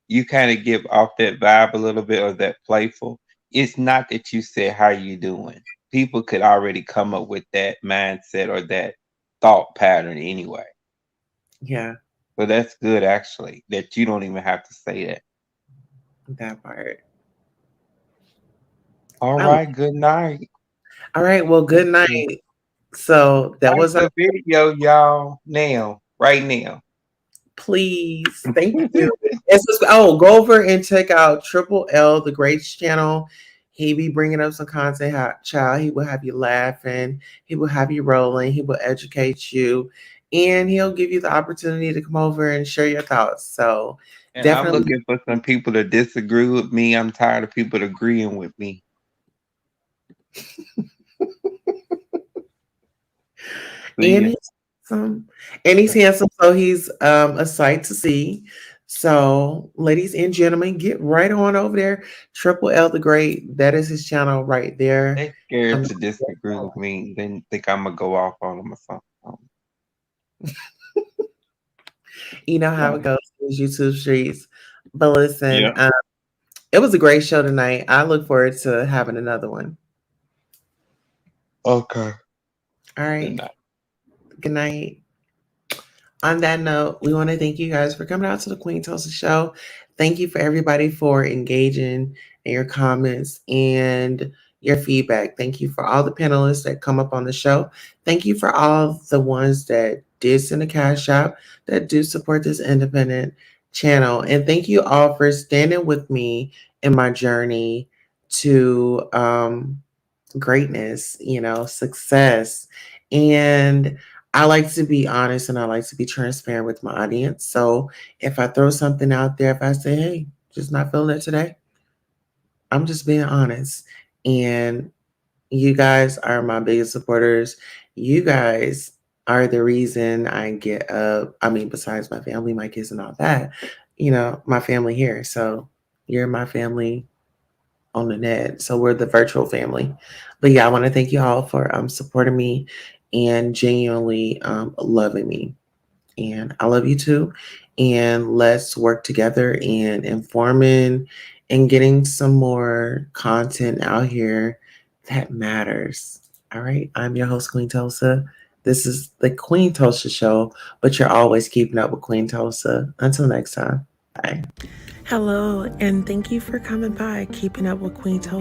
You kind of give off that vibe a little bit, or that playful. It's not that you said how you doing. People could already come up with that mindset or that thought pattern anyway. Yeah, So that's good actually, that you don't even have to say that. that part. All Oh, right, good night. all right. Well, good night. So that Like was the video, y'all, now, right now. please. Thank you. Go over and check out Triple L, the Greats channel. He be bringing up some content, child. He will have you laughing. He will have you rolling. He will educate you, and he'll give you the opportunity to come over and share your thoughts. So And I'm definitely, looking for some people to disagree with me. I'm tired of people agreeing with me. and he's handsome, so he's a sight to see. So, ladies and gentlemen, get right on over there. Triple L the Great. That is his channel right there. They scared to disagree with me. They think I'm gonna go off on them or something. You know how it goes in these YouTube streets. But listen, Yeah. it was a great show tonight. I look forward to having another one. Okay. All right. Good night. On that note, we want to thank you guys for coming out to the Queen Tulsa Show. Thank you for everybody for engaging in your comments and your feedback. Thank you for all the panelists that come up on the show. Thank you for all the ones that did send a cash app, that do support this independent channel. And thank you all for standing with me in my journey to greatness, success. And I like to be honest, and I like to be transparent with my audience. So if I throw something out there, if I say, hey, just not feeling it today, I'm just being honest. And you guys are my biggest supporters. You guys are the reason I get up. I mean, besides my family, my kids, and all that, my family here. So you're my family on the net. So we're the virtual family. But yeah, I want to thank you all for supporting me and genuinely loving me. And I love you too. And let's work together in informing and getting some more content out here that matters. All right. I'm your host, Queen Tulsa. This is the Queen Tulsa Show, but you're always keeping up with Queen Tulsa. Until next time. Bye. Hello, and thank you for coming by Keeping Up with Queen Tulsa.